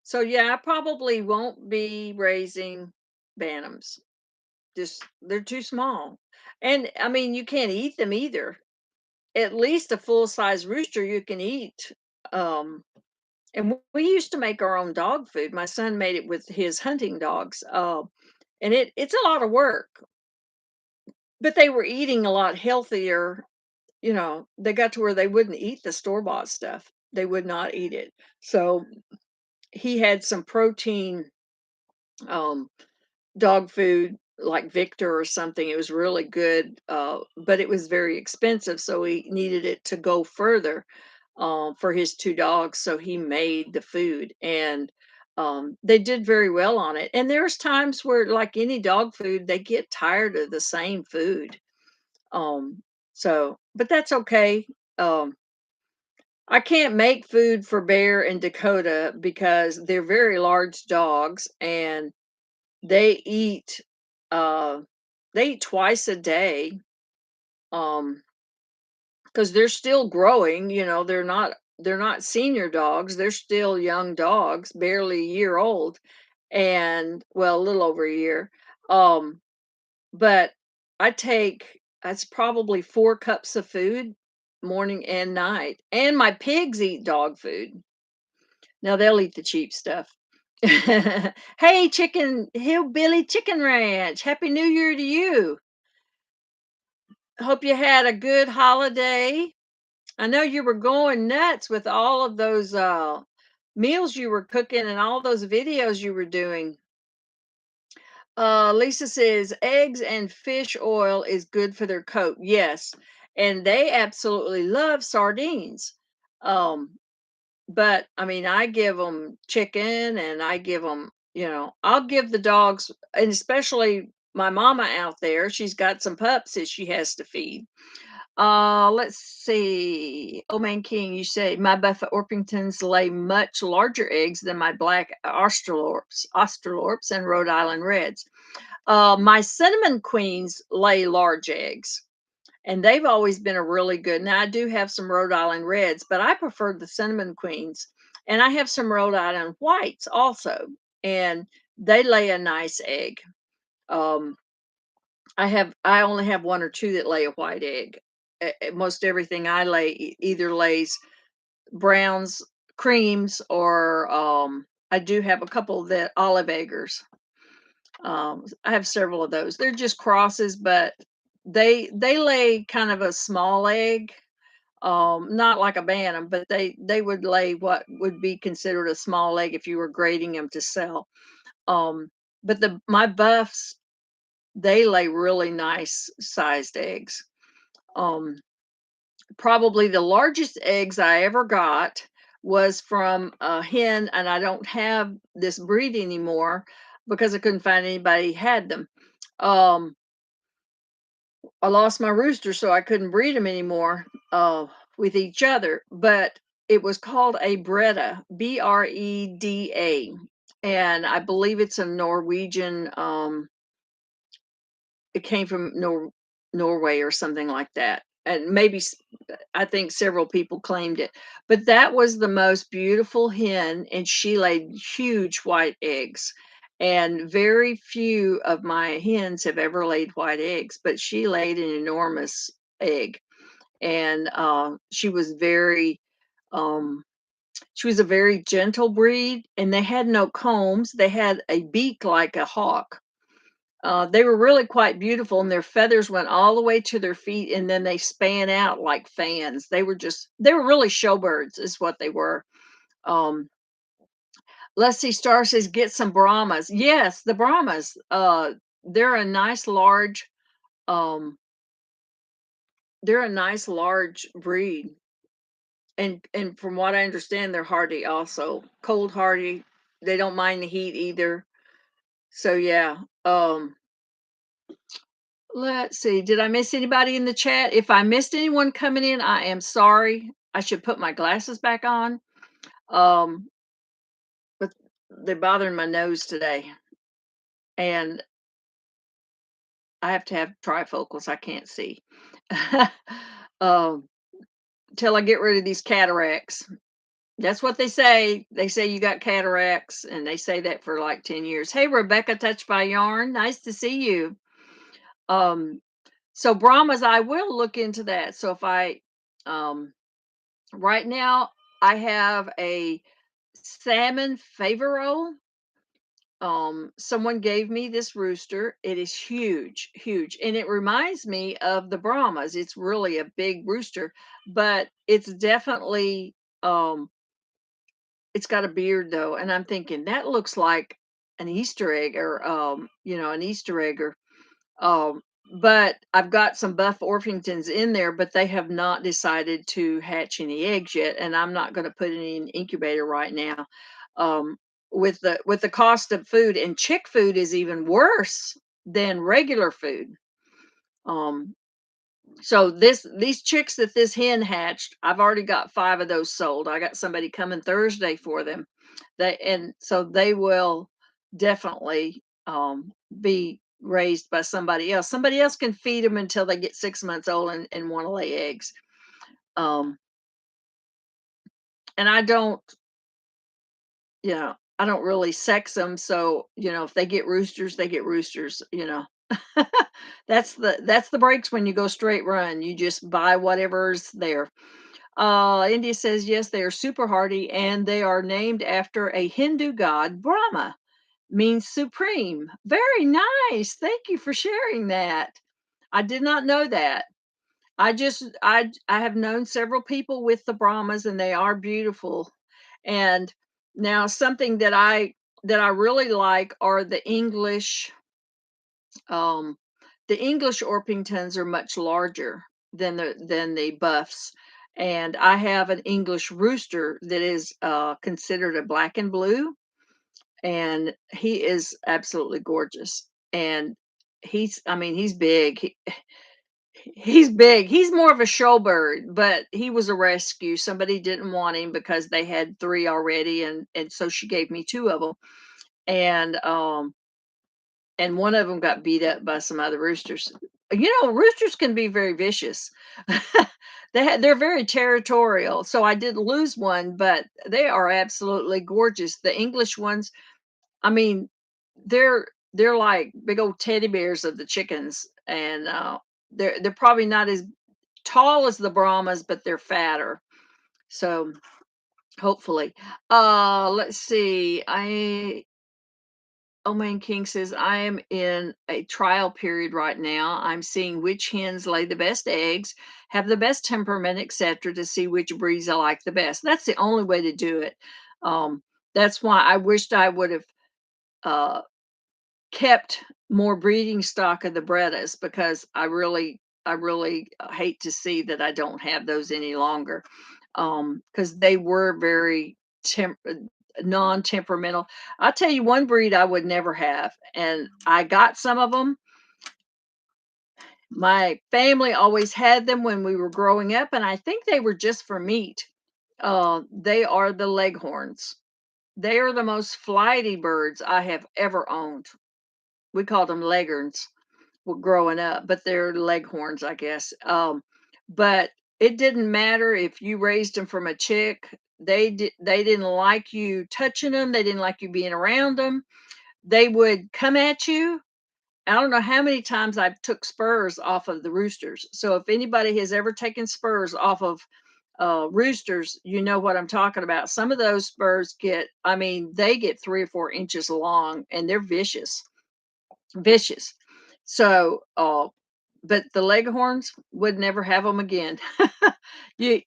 so yeah, I probably won't be raising bantams. Just they're too small. And I mean, you can't eat them either. At least a full-size rooster you can eat. Um, and we used to make our own dog food. My son made it with his hunting dogs. And it's a lot of work, but they were eating a lot healthier. You know, they got to where they wouldn't eat the store-bought stuff. They would not eat it. So he had some protein um dog food like Victor or something. It was really good, but it was very expensive, so he needed it to go further for his two dogs. So he made the food, and they did very well on it. And there's times where, like any dog food, they get tired of the same food. Um, so, but that's okay. Um, I can't make food for Bear and Dakota because they're very large dogs and they eat uh they eat twice a day um because they're still growing, you know, they're not senior dogs, they're still young dogs, barely a year old, and well, a little over a year. um but I take that's probably 4 cups of food morning and night, and my pigs eat dog food. Now they'll eat the cheap stuff. Hey, Chicken Hillbilly Chicken Ranch. Happy New Year to you. Hope you had a good holiday. I know you were going nuts with all of those meals you were cooking and all those videos you were doing. Lisa says eggs and fish oil is good for their coat. Yes. And they absolutely love sardines. Um, But, I mean, I give them chicken and I give them, you know, I'll give the dogs, and especially my mama out there, she's got some pups that she has to feed. Let's see. Oh man King, you say my Buffet Orpingtons lay much larger eggs than my black Australorps and Rhode Island Reds. My Cinnamon Queens lay large eggs, and they've always been a really good. Now I do have some Rhode Island Reds, but I prefer the Cinnamon Queens, and I have some Rhode Island Whites also, and they lay a nice egg. Um, I only have one or two that lay a white egg. Most everything I lay either lays browns, creams, or I do have a couple that olive eggers. I have several of those. They're just crosses, but they lay kind of a small egg, not like a bantam, but they would lay what would be considered a small egg if you were grading them to sell. Um, but the my buffs, they lay really nice sized eggs. Um, Probably the largest eggs I ever got was from a hen, and I don't have this breed anymore because I couldn't find anybody who had them. Um, I lost my rooster, so I couldn't breed them anymore with each other. But it was called a Breda, Breda, and I believe it's a Norwegian. It came from Norway or something like that, and maybe I think several people claimed it. But that was the most beautiful hen, and she laid huge white eggs. And very few of my hens have ever laid white eggs, but she laid an enormous egg. And um, she was a very gentle breed, and they had no combs. They had a beak like a hawk, They were really quite beautiful, and their feathers went all the way to their feet, and then they span out like fans. They were really showbirds, is what they were. Um, let's see. Star says, get some Brahmas. Yes, the Brahmas. They're a nice large. Um, they're a nice large breed, and from what I understand, they're hardy also. Cold hardy. They don't mind the heat either. So yeah. Let's see. Did I miss anybody in the chat? If I missed anyone coming in, I am sorry. I should put my glasses back on. Um, but they're bothering my nose today, and I have to have trifocals. I can't see. um, till I get rid of these cataracts. That's what they say. They say you got cataracts, and they say that for like 10 years. Hey, Rebecca, Touched by Yarn. Nice to see you. Um, so Brahmas, I will look into that. So if I um right now, I have a salmon favoro. Someone gave me this rooster. It is huge, huge, and it reminds me of the Brahmas. It's really a big rooster, but um, it's got a beard though, and I'm thinking that looks like an Easter egg, or an Easter egg, or um, but I've got some buff Orpingtons in there, but they have not decided to hatch any eggs yet, and I'm not going to put any in an incubator right now. Um, with the cost of food, and chick food is even worse than regular food. Um, so these chicks that this hen hatched, I've already got 5 of those sold. I got somebody coming Thursday for them. And so they will definitely be raised by somebody else. Somebody else can feed them until they get 6 months old and want to lay eggs. Um, and I don't really sex them. So, if they get roosters, they get roosters. That's the breaks when you go straight run. You just buy whatever's there. India says, yes, they are super hardy, and they are named after a Hindu god, Brahma, means supreme. Very nice. Thank you for sharing that. I did not know that. I have known several people with the Brahmas, and they are beautiful. And now something that I really like are um the English Orpingtons are much larger than the buffs. And I have an English rooster that is considered a black and blue, and he is absolutely gorgeous. And he's big. He's big. He's more of a showbird, but he was a rescue. Somebody didn't want him because they had 3 already, and so she gave me 2 of them. And and one of them got beat up by some other roosters. Roosters can be very vicious. They're very territorial. So I did lose one, but they are absolutely gorgeous. The English ones, I mean, they're like big old teddy bears of the chickens, and they're probably not as tall as the Brahmas, but they're fatter. So hopefully, let's see. Oman King says, I am in a trial period right now. I'm seeing which hens lay the best eggs, have the best temperament, etc., to see which breeds I like the best. That's the only way to do it. Um, that's why I wished I would have uh, kept more breeding stock of the Brettas, because I really hate to see that I don't have those any longer, because they were very non-temperamental. I'll tell you one breed I would never have, and I got some of them. My family always had them when we were growing up, and I think they were just for meat. They are the Leghorns. They are the most flighty birds I have ever owned. We called them Leghorns growing up, but they're Leghorns, I guess. But it didn't matter if you raised them from a chick. They didn't like you touching them. They didn't like you being around them. They would come at you. I don't know how many times I've took spurs off of the roosters. So if anybody has ever taken spurs off of roosters, you know what I'm talking about. Some of those spurs they get 3 or 4 inches long, and they're vicious. vicious. So, but the leghorns would never have them again. You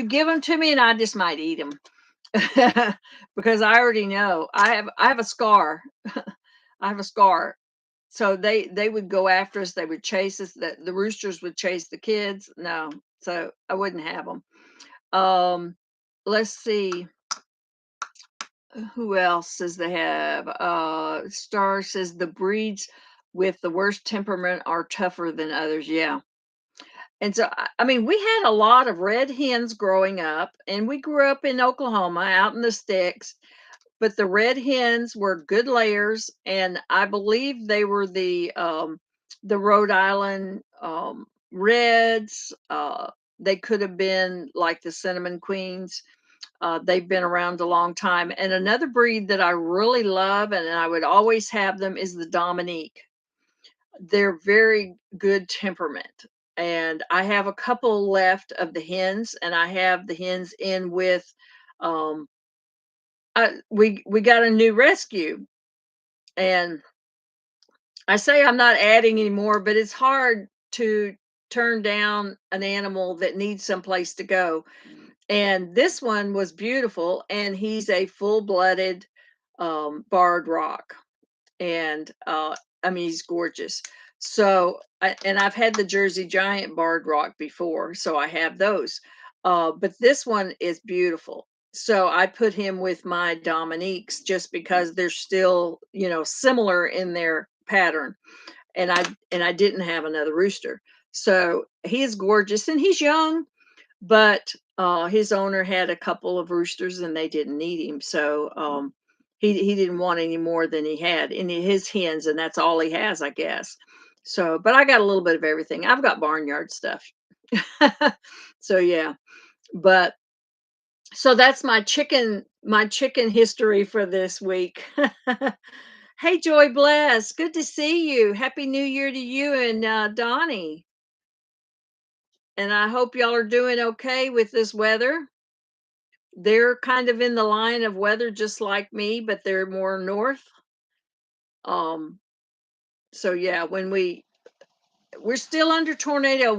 give them to me and I just might eat them because I already know I have a scar. I have a scar. So they would go after us. They would chase us. The roosters would chase the kids. No, so I wouldn't have them. Let's see. Who else says they have? Star says the breeds with the worst temperament are tougher than others. Yeah. And so, I mean, we had a lot of red hens growing up, and we grew up in Oklahoma out in the sticks. But the red hens were good layers, and I believe they were the Rhode Island reds. They could have been like the cinnamon queens. They've been around a long time. And another breed that I really love, and I would always have them, is the Dominique. They're very good temperament. And I have a couple left of the hens, and I have the hens in with. Um, we got a new rescue, and I say I'm not adding anymore, but it's hard to turn down an animal that needs someplace to go. And this one was beautiful, and he's a full-blooded barred rock, and I mean he's gorgeous. So, and I've had the Jersey Giant barred rock before, so I have those. But this one is beautiful. So I put him with my Dominiques just because they're still, similar in their pattern. And I didn't have another rooster. So he is gorgeous and he's young, but his owner had a couple of roosters and they didn't need him. So he didn't want any more than he had in his hens, and that's all he has, I guess. So, but I got a little bit of everything. I've got barnyard stuff. So yeah, but so that's my chicken history for this week. Hey, Joy Bless, good to see you. Happy New Year to you and Donnie. And I hope y'all are doing okay with this weather. They're kind of in the line of weather just like me, but they're more north. Um, so yeah, we're still under tornado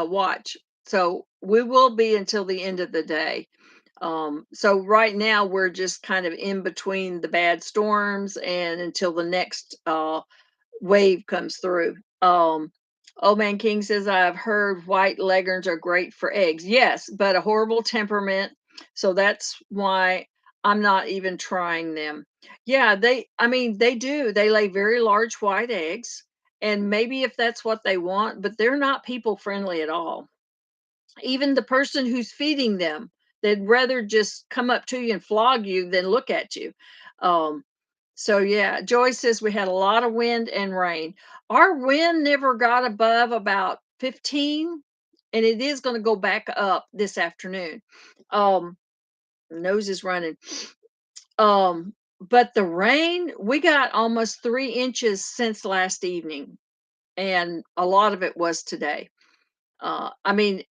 watch. So we will be until the end of the day. So right now we're just kind of in between the bad storms and until the next wave comes through. Old Man King says, I've heard white leghorns are great for eggs. Yes, but a horrible temperament. So that's why I'm not even trying them. Yeah, I mean, they do. They lay very large white eggs. And maybe if that's what they want, but they're not people friendly at all. Even the person who's feeding them, they'd rather just come up to you and flog you than look at you. Um, so yeah, Joy says we had a lot of wind and rain. Our wind never got above about 15, and it is going to go back up this afternoon. Um, Nose is running. But the rain, we got almost 3 inches since last evening, and a lot of it was today. I mean,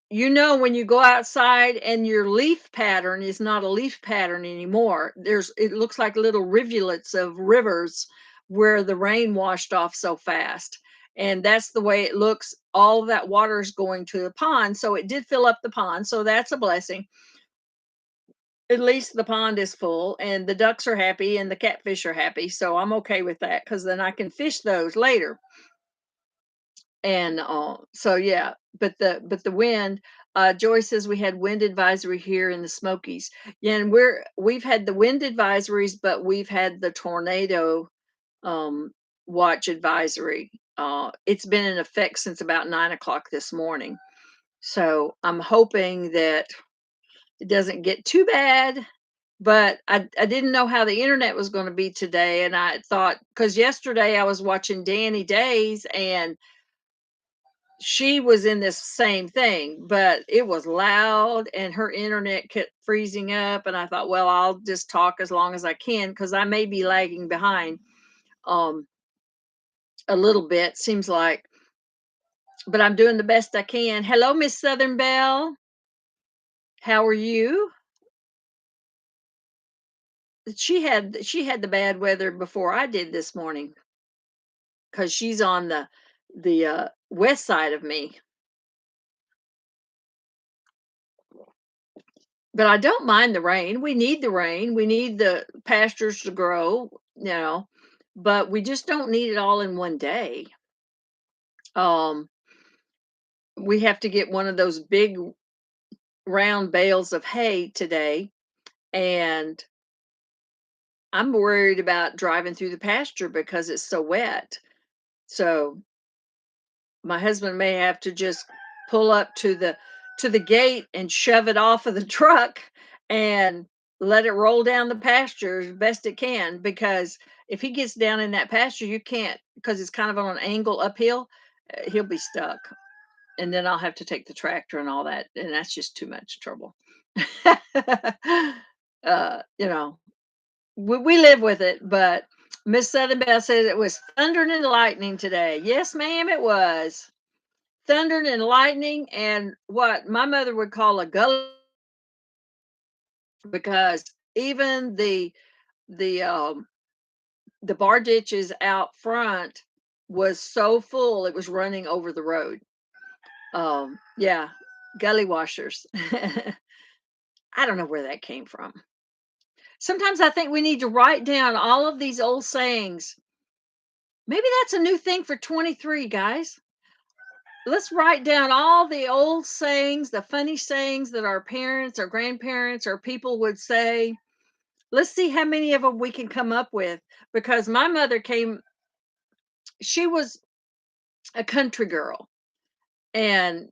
when you go outside and your leaf pattern is not a leaf pattern anymore, it looks like little rivulets of rivers where the rain washed off so fast. And that's the way it looks. All of that water is going to the pond. So it did fill up the pond. So that's a blessing. At least the pond is full and the ducks are happy and the catfish are happy. So I'm okay with that because then I can fish those later. And so yeah, but the wind. Joy says we had wind advisory here in the Smokies. Yeah, and we've had the wind advisories, but we've had the tornado um, watch advisory. It's been in effect since about 9 o'clock this morning. So I'm hoping that it doesn't get too bad. But I didn't know how the internet was going to be today, and I thought because yesterday I was watching Danny Days and she was in this same thing, but it was loud and her internet kept freezing up. And I thought, well, I'll just talk as long as I can because I may be lagging behind um, a little bit, seems like, but I'm doing the best I can. Hello, Miss Southern Belle. How are you? She had the bad weather before I did this morning. because she's on the west side of me. But I don't mind the rain. We need the rain. We need the pastures to grow, but we just don't need it all in one day. Um, we have to get one of those big round bales of hay today, and I'm worried about driving through the pasture because it's so wet. So my husband may have to just pull up to the gate and shove it off of the truck and let it roll down the pasture as best it can, because if he gets down in that pasture, you can't, because it's kind of on an angle uphill. He'll be stuck, and then I'll have to take the tractor and all that, and that's just too much trouble. You know, we live with it, but Miss Southern Belle says it was thundering and lightning today. Yes, ma'am, it was thundering and lightning, and what my mother would call a gully, because even the the bar ditches out front was so full it was running over the road. Yeah, gully washers. I don't know where that came from. Sometimes I think we need to write down all of these old sayings. Maybe that's a new thing for 23, guys. Let's write down all the old sayings, the funny sayings that our parents or grandparents or people would say. Let's see how many of them we can come up with, because my mother she was a country girl, and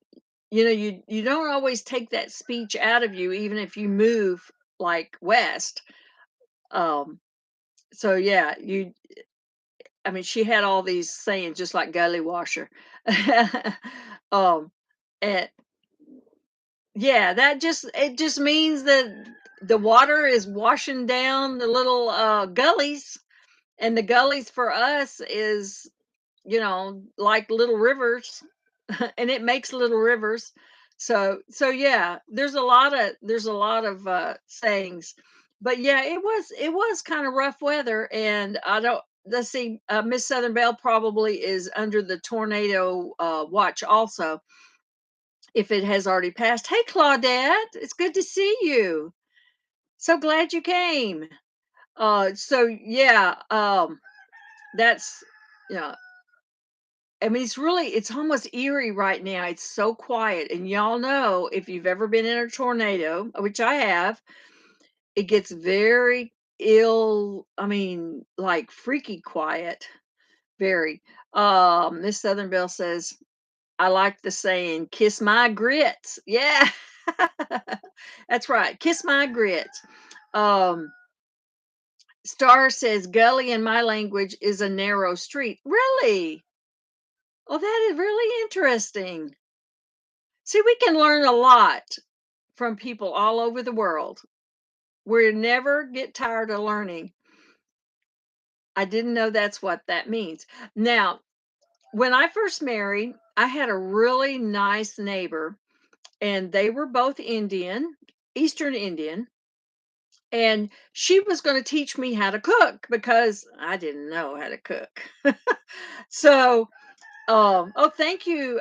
you don't always take that speech out of you even if you move like west. Um so yeah, I mean, she had all these sayings just like gully washer. um and yeah, it just means that the water is washing down the little gullies, and the gullies for us is, like little rivers, and it makes little rivers. So yeah, there's a lot of sayings. But yeah, it was kind of rough weather, and I don't let's see, Miss Southern Belle probably is under the tornado watch also, if it has already passed. Hey, Claudette, it's good to see you. So glad you came. So yeah, that's yeah. I mean, it's almost eerie right now. It's so quiet. And y'all know, if you've ever been in a tornado, which I have, it gets very I mean, like freaky quiet. Very. Miss Southern Belle says, I like the saying, kiss my grits. Yeah. That's right. Kiss my grits. Um, Star says, gully in my language is a narrow street. Really? Oh, that is really interesting. See, we can learn a lot from people all over the world. We never get tired of learning. I didn't know that's what that means. Now, when I first married, I had a really nice neighbor, and they were both Indian, Eastern Indian, and she was going to teach me how to cook because I didn't know how to cook. So, oh, thank you,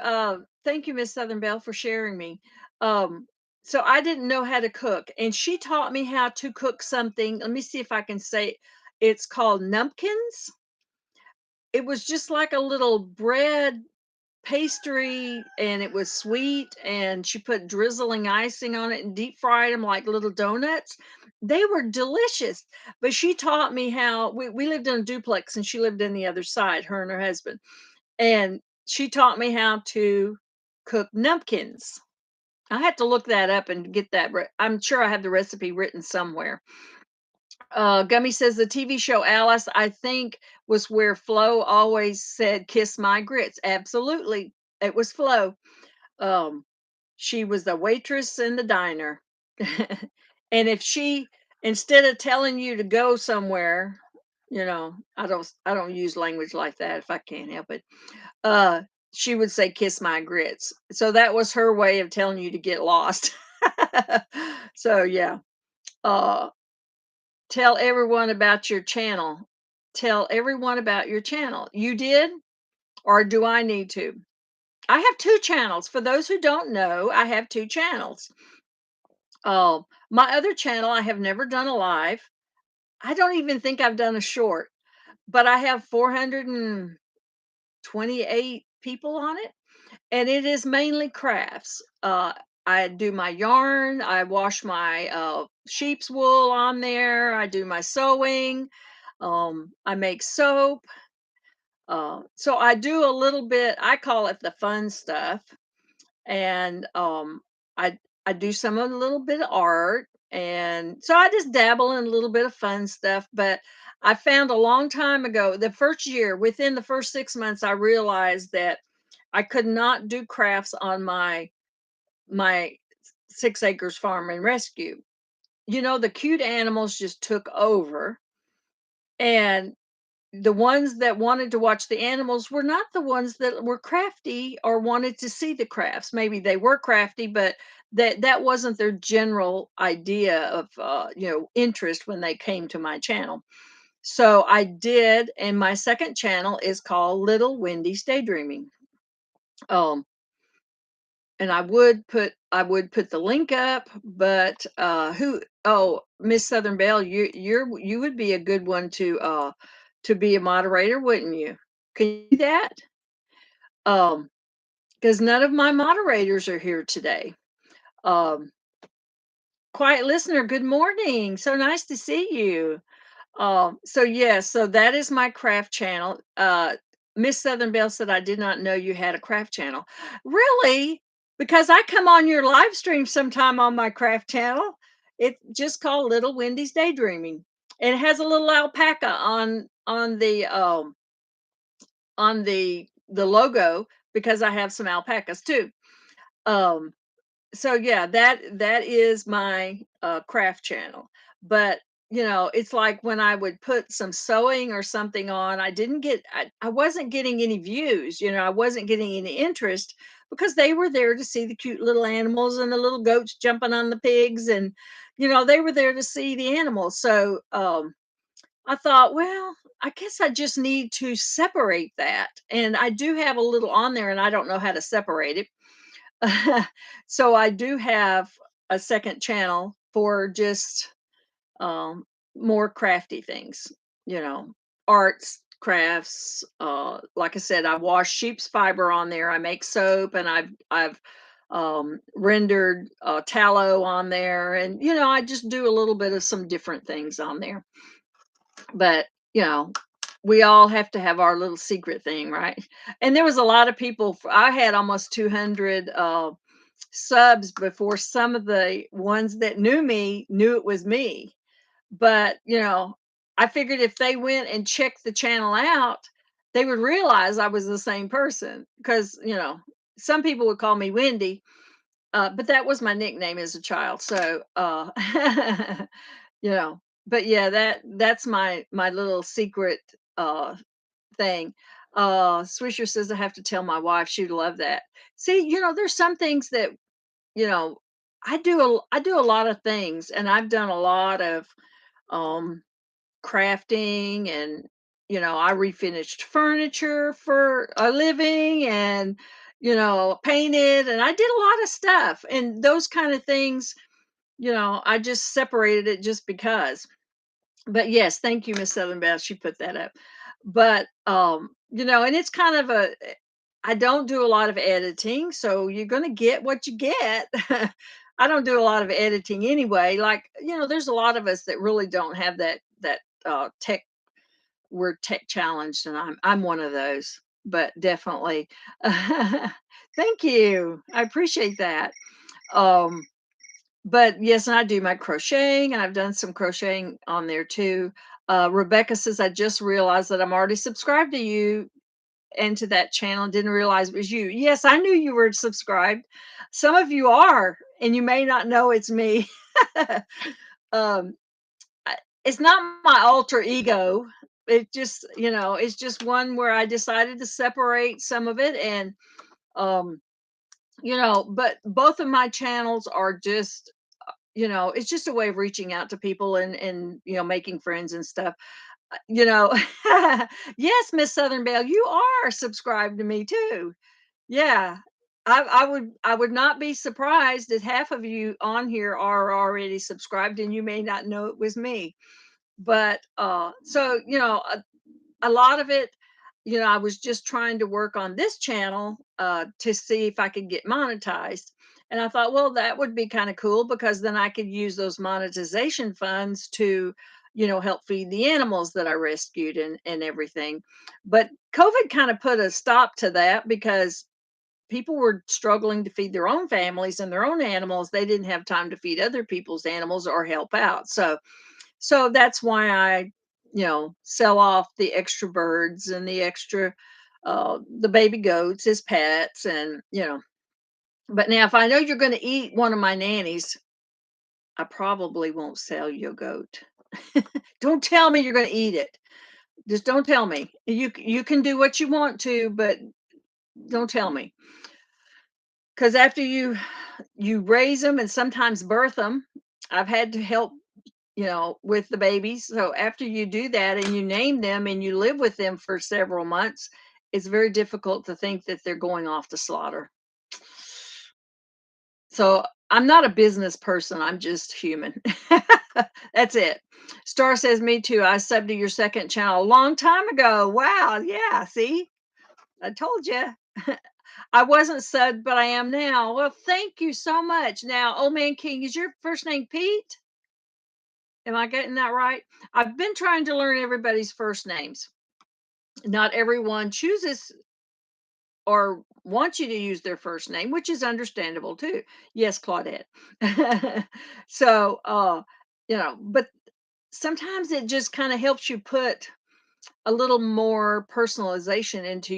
Miss Southern Belle, for sharing me. Um, so I didn't know how to cook, and she taught me how to cook something. Let me see if I can say it's called numpkins. It was just like a little bread pastry, and it was sweet, and she put drizzling icing on it and deep fried them like little donuts. They were delicious. But she taught me how we lived in a duplex, and she lived in the other side, her and her husband, and she taught me how to cook numpkins. I had to look that up and get that. I'm sure I have the recipe written somewhere. Gummy says the TV show Alice, I think, was where Flo always said, "Kiss my grits." Absolutely, it was Flo. Um, she was the waitress in the diner, and if she, instead of telling you to go somewhere, I don't use language like that if I can't help it. Uh, she would say, "Kiss my grits." So that was her way of telling you to get lost. So yeah. Uh, Tell everyone about your channel. Tell everyone about your channel. You did? or do I need to? I have 2 channels. For those who don't know, I have 2 channels. My other channel, I have never done a live. I don't even think I've done a short, but I have 428 people on it, and it is mainly crafts. I do my yarn, I wash my sheep's wool on there, I do my sewing, I make soap. So I do a little bit, I call it the fun stuff. And I I do some a little bit of art, and so I just dabble in a little bit of fun stuff. But I found a long time ago, the first year, within the first 6 months, I realized that I could not do crafts on my 6 acres farm and rescue. The cute animals just took over, and the ones that wanted to watch the animals were not the ones that were crafty or wanted to see the crafts. Maybe they were crafty, but that wasn't their general idea of interest when they came to my channel. So I did, and my second channel is called Little Wendy's Daydreaming. Um, and I would put the link up, but who oh, Miss Southern Belle, you would be a good one to be a moderator, wouldn't you? Can you do that? Because none of my moderators are here today. Um, Quiet listener, good morning. So nice to see you. So yes, so that is my craft channel. Miss Southern Belle said I did not know you had a craft channel. Really? Because I come on your live stream sometime on my craft channel. It's just called Little Wendy's Daydreaming. And it has a little alpaca on the logo because I have some alpacas too. Um, so yeah, that is my craft channel. But it's like when I would put some sewing or something on, I wasn't getting any views. I wasn't getting any interest because they were there to see the cute little animals and the little goats jumping on the pigs, and they were there to see the animals. So I thought, well, I guess I just need to separate that, and I do have a little on there, and I don't know how to separate it. So I do have a second channel for just um, more crafty things, you know, arts, crafts. Like I said, I wash sheep's fiber on there. I make soap, and I've rendered tallow on there, and I just do a little bit of some different things on there. But we all have to have our little secret thing, right? And there was a lot of people. I had almost 200 subs before some of the ones that knew me knew it was me. But I figured if they went and checked the channel out, they would realize I was the same person, because some people would call me Wendy, but that was my nickname as a child. So you know but yeah, that's my little secret uh thing. Swisher says I have to tell my wife, she'd love that. See, there's some things that you know I do a lot of things, and I've done a lot of um crafting, and I refinished furniture for a living, and painted, and I did a lot of stuff, and those kind of things. I just separated it just because. But yes, thank you, Miss Southern Belle, she put that up. But and it's kind of I don't do a lot of editing, so you're going to get what you get. I don't do a lot of editing anyway. Like, there's a lot of us that really don't have that tech. We're tech challenged, and I'm one of those. But definitely, thank you. I appreciate that. Um, but yes, and I do my crocheting, and I've done some crocheting on there too. Rebecca says, I just realized that I'm already subscribed to you and to that channel, and didn't realize it was you. Yes, I knew you were subscribed. Some of you are, and you may not know it's me. um, it's not my alter ego. It just, it's just one where I decided to separate some of it, and um, but both of my channels are just it's just a way of reaching out to people, and making friends and stuff. you know, yes, Miss Southern Belle, you are subscribed to me too. Yeah. I would not be surprised if half of you on here are already subscribed and you may not know it was me. But so a lot of it, I was just trying to work on this channel to see if I could get monetized. And I thought, well, that would be kind of cool because then I could use those monetization funds to, help feed the animals that I rescued and everything. But COVID kind of put a stop to that because people were struggling to feed their own families and their own animals. They didn't have time to feed other people's animals or help out. So that's why I, sell off the extra birds and the extra the baby goats as pets and. But now if I know you're going to eat one of my nannies, I probably won't sell you a goat. Don't tell me you're going to eat it. Just don't tell me. You can do what you want to, but don't tell me. Cuz after you raise them and sometimes birth them, I've had to help with the babies. So after you do that and you name them and you live with them for several months, it's very difficult to think that they're going off to slaughter. So I'm not a business person. I'm just human. That's it. Star says, me too. I subbed to your second channel a long time ago. Wow. Yeah. See, I told you. I wasn't subbed, but I am now. Well, thank you so much. Now, Old Man King, is your first name Pete? Am I getting that right? I've been trying to learn everybody's first names. Not everyone chooses or wants you to use their first name, which is understandable too. Yes, Claudette. So, but sometimes it just kind of helps you put a little more personalization into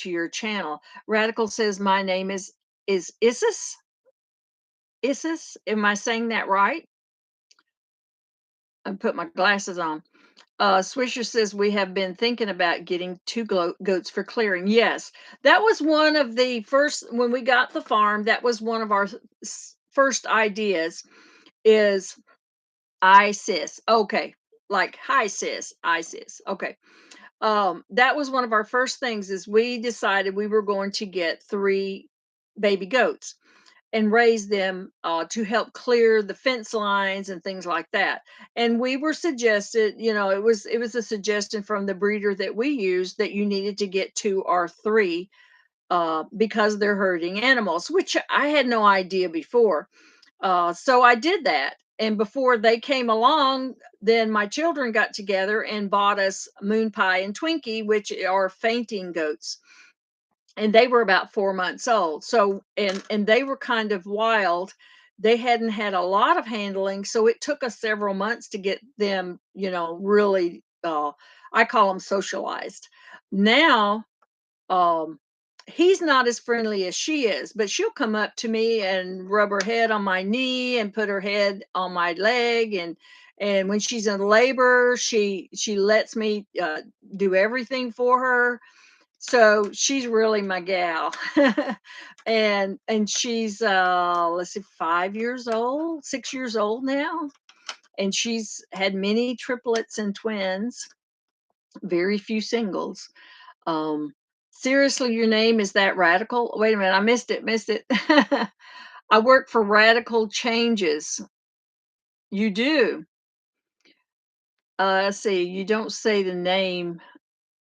your channel. Radical says my name is Isis. Isis, am I saying that right? I put my glasses on. Swisher says we have been thinking about getting two goats for clearing. Yes, that was one of the first when we got the farm. That was one of our first ideas. Is ISIS okay? Like hi sis, ISIS. Okay. That was one of our first things. Is we decided we were going to get three baby goats and raise them to help clear the fence lines and things like that. And we were suggested, it was a suggestion from the breeder that we used that you needed to get two or three because they're herding animals, which I had no idea before. So I did that. And before they came along, then my children got together and bought us Moon Pie and Twinkie, which are fainting goats, and they were about 4 months old. So and they were kind of wild. They hadn't had a lot of handling, so it took us several months to get them, really I call them socialized. Now, um he's not as friendly as she is, but she'll come up to me and rub her head on my knee and put her head on my leg, and when she's in labor, she lets me do everything for her. So she's really my gal. And she's let's see, 5 years old, 6 years old now. And she's had many triplets and twins, very few singles. Um seriously, your name is that Radical? Wait a minute, I missed it. I work for Radical Changes. You do. Let's see, you don't say the name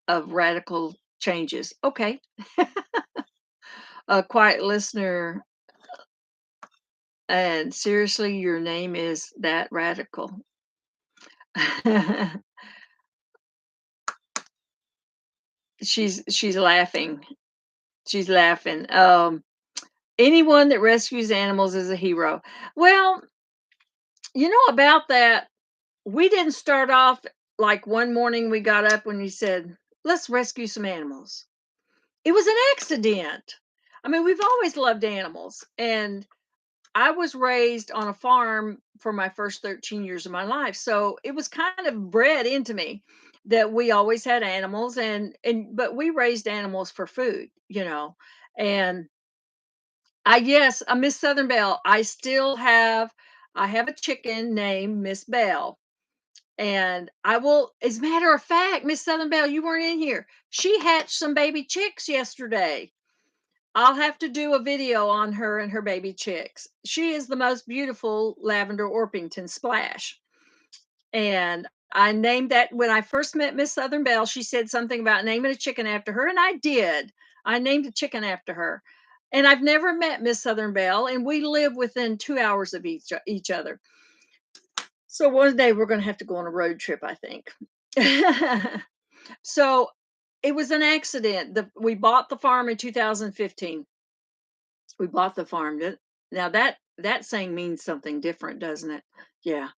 of Radical Changes. Okay. A quiet listener. And seriously, your name is that Radical. She's laughing. She's laughing. Anyone that rescues animals is a hero. Well, about that, we didn't start off like one morning we got up when you said, let's rescue some animals. It was an accident. I mean, we've always loved animals. And I was raised on a farm for my first 13 years of my life. So it was kind of bred into me that we always had animals, but we raised animals for food, And yes, a Miss Southern Belle. I have a chicken named Miss Bell. And I will, as a matter of fact, Miss Southern Belle, you weren't in here. She hatched some baby chicks yesterday. I'll have to do a video on her and her baby chicks. She is the most beautiful lavender Orpington Splash. And I named that when I first met Miss Southern Belle. She said something about naming a chicken after her, and I did. I named a chicken after her. And I've never met Miss Southern Belle, and we live within 2 hours of each other. So one day we're going to have to go on a road trip, I think. So it was an accident. We bought the farm in 2015. We bought the farm. Now that saying means something different, doesn't it? Yeah.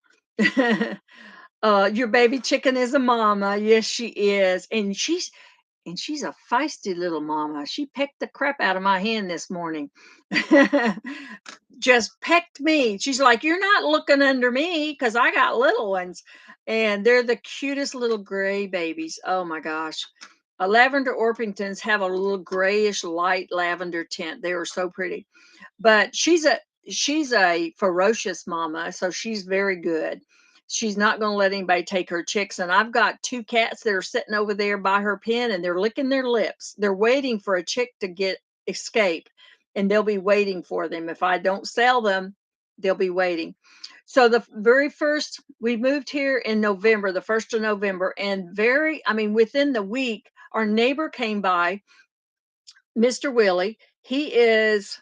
Your baby chicken is a mama. Yes, she is. And she's a feisty little mama. She pecked the crap out of my hand this morning. Just pecked me. She's like, "You're not looking under me because I got little ones." And they're the cutest little gray babies. Oh my gosh. Lavender Orpingtons have a little grayish light lavender tint. They are so pretty. But she's a ferocious mama, so she's very good. She's not going to let anybody take her chicks. And I've got two cats that are sitting over there by her pen, and they're licking their lips. They're waiting for a chick to get escape, and they'll be waiting for them. If I don't sell them, they'll be waiting. So the very first, we moved here in November, the 1st of November, and within the week, our neighbor came by, Mr. Willie. He is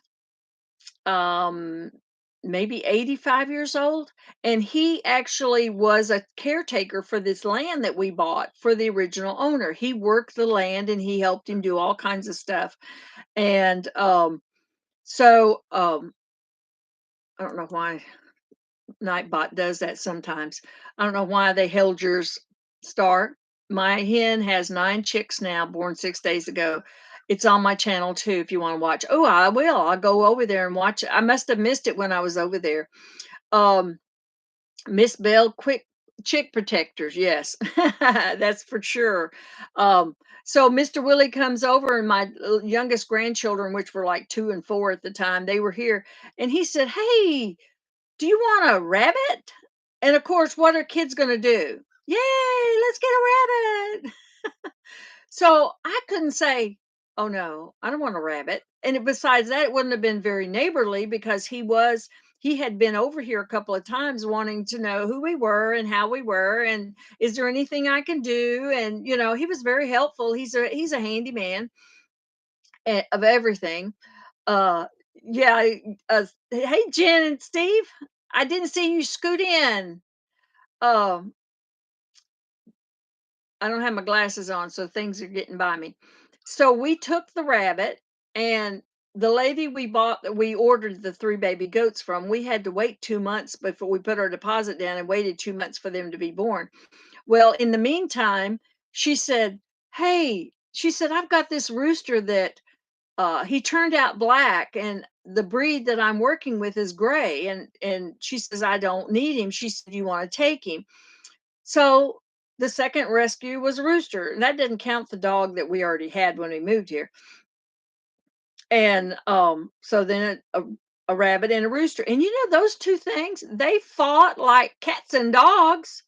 um maybe 85 years old, and he actually was a caretaker for this land that we bought for the original owner. He worked the land and he helped him do all kinds of stuff. And so I don't know why Nightbot does that sometimes. I don't know why they held yours, Star. My hen has 9 chicks now, born 6 days ago. It's on my channel too if you want to watch. Oh, I will. I'll go over there and watch it. I must have missed it when I was over there. Um, Miss Bell, quick chick protectors. Yes, that's for sure. Um, so Mr. Willie comes over, and my youngest grandchildren, which were like 2 and 4 at the time, they were here, and he said, "Hey, do you want a rabbit?" And of course, what are kids going to do? Yay, let's get a rabbit. So I couldn't say, "Oh no, I don't want a rabbit." And besides that, it wouldn't have been very neighborly because he had been over here a couple of times wanting to know who we were and how we were and is there anything I can do. And he was very helpful. He's a handyman of everything. Uh yeah, hey Jen and Steve, I didn't see you scoot in. Um I don't have my glasses on, so things are getting by me. So we took the rabbit, and the lady we ordered the 3 baby goats from, we had to wait 2 months before we put our deposit down and waited 2 months for them to be born. Well, in the meantime, she said, "Hey," she said, "I've got this rooster that he turned out black, and the breed that I'm working with is gray." And she says, "I don't need him." She said, "You want to take him?" So the second rescue was a rooster. And that didn't count the dog that we already had when we moved here. And so then a rabbit and a rooster. And those two things, they fought like cats and dogs.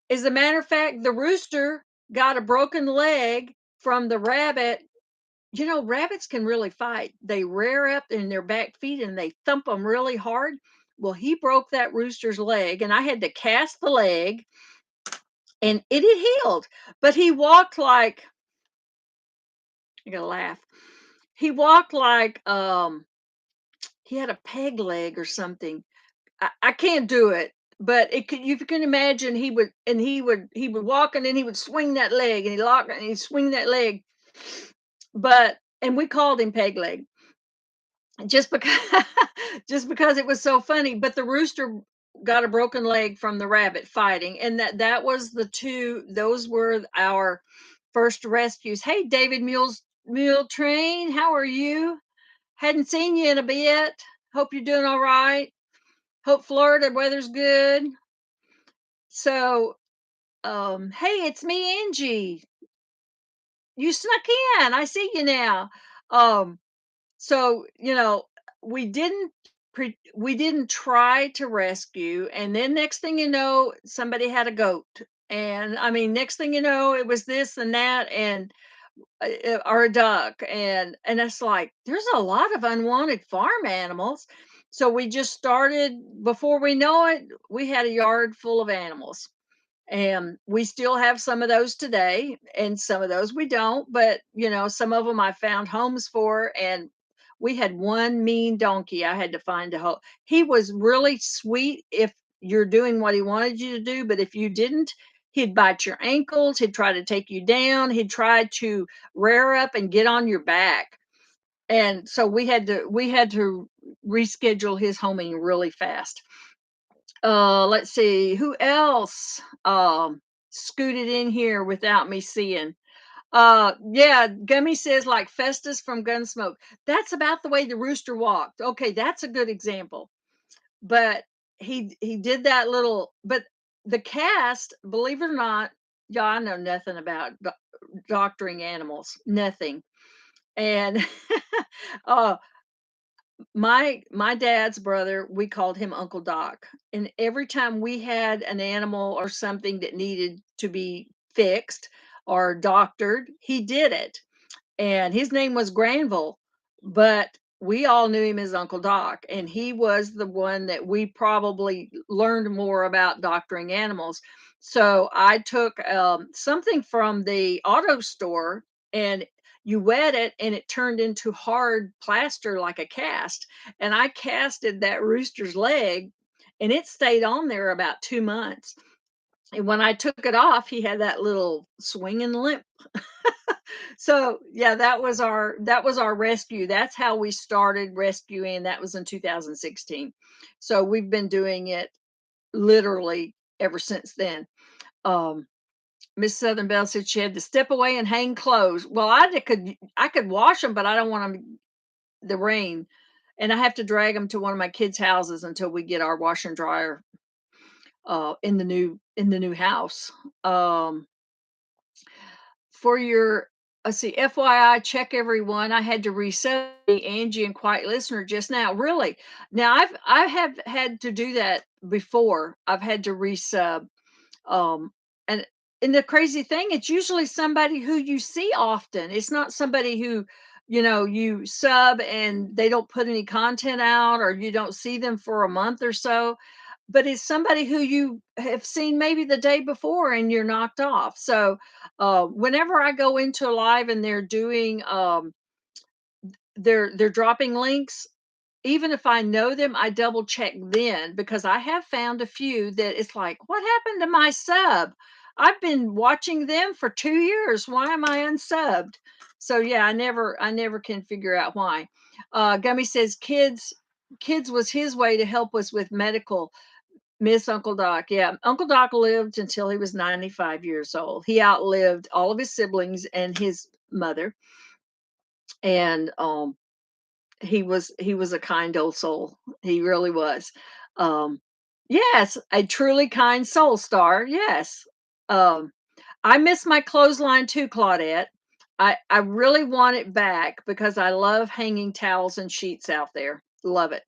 As a matter of fact, the rooster got a broken leg from the rabbit. Rabbits can really fight. They rear up in their back feet and they thump them really hard. Well, he broke that rooster's leg, and I had to cast the leg, and it had healed. But he walked like, I gotta laugh. He walked like he had a peg leg or something. I can't do it, but you can imagine he would walk, and then he would swing that leg, and he'd lock it and he'd swing that leg. And we called him peg leg just because just because it was so funny. But the rooster got a broken leg from the rabbit fighting, and that was those were our first rescues. Hey, David Mule Train, how are you? Hadn't seen you in a bit. Hope you're doing all right. Hope Florida weather's good. So hey, it's me, Angie. You snuck in. I see you now. um so we didn't we didn't try to rescue, and then next thing you know, somebody had a goat, and I mean, next thing you know, it was this and that, and or a duck, and it's like there's a lot of unwanted farm animals. So we just started. Before we know it, we had a yard full of animals, and we still have some of those today, and some of those we don't. But some of them I found homes for, and we had one mean donkey. I had to find a home. He was really sweet if you're doing what he wanted you to do, but if you didn't, he'd bite your ankles. He'd try to take you down. He'd try to rear up and get on your back. And so we had to reschedule his homing really fast. Let's see, who else scooted in here without me seeing? Yeah, Gummy says like Festus from Gunsmoke. That's about the way the rooster walked. Okay, that's a good example. But he did that little. But the cast, believe it or not, y'all, I know nothing about doctoring animals, nothing. And uh my dad's brother, we called him Uncle Doc, and every time we had an animal or something that needed to be fixed or doctored, he did it. And his name was Granville, but we all knew him as Uncle Doc, and he was the one that we probably learned more about doctoring animals. So I took something from the auto store, and you wet it and it turned into hard plaster like a cast. And I casted that rooster's leg, and it stayed on there about 2 months. And when I took it off, he had that little swinging limp. So yeah, that was our rescue. That's how we started rescuing. That was in 2016. So we've been doing it literally ever since then. Um, Miss Southern Belle said she had to step away and hang clothes. Well, I could wash them, but I don't want them the rain, and I have to drag them to one of my kids' houses until we get our washer and dryer in the new house. Um, for your let's see, FYI, check everyone. I had to reset the Angie and Quiet Listener just now. Really? Now I have had to do that before. I've had to resub. And the crazy thing, it's usually somebody who you see often. It's not somebody who, you sub and they don't put any content out, or you don't see them for a month or so, but it's somebody who you have seen maybe the day before and you're knocked off. So whenever I go into a live and they're doing they're dropping links, even if I know them, I double check then, because I have found a few that it's like, what happened to my sub? I've been watching them for 2 years. Why am I unsubbed? So yeah, I never can figure out why. Gummy says kids was his way to help us with medical. Miss Uncle Doc. Yeah, Uncle Doc lived until he was 95 years old. He outlived all of his siblings and his mother, and he was a kind old soul. He really was. Um, yes, a truly kind soul, Star. Yes. Um, I miss my clothesline too, Claudette. I really want it back because I love hanging towels and sheets out there. Love it.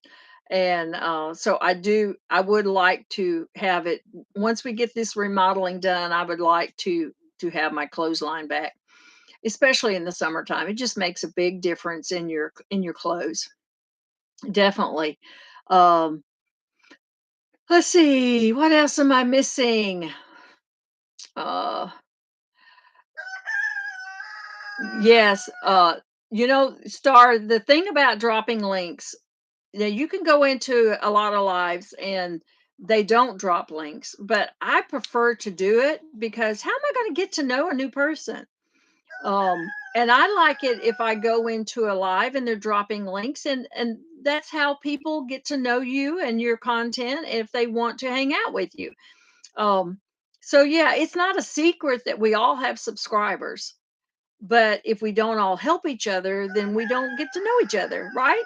And so I would like to have it once we get this remodeling done. I would like to have my clothesline back, especially in the summertime. It just makes a big difference in your clothes. Definitely. Um, let's see, what else am I missing? Uh, yes, Star, the thing about dropping links, you can go into a lot of lives and they don't drop links, but I prefer to do it because how am I going to get to know a new person? And I like it if I go into a live and they're dropping links, and that's how people get to know you and your content if they want to hang out with you. Um, so yeah, it's not a secret that we all have subscribers, but if we don't all help each other, then we don't get to know each other, right?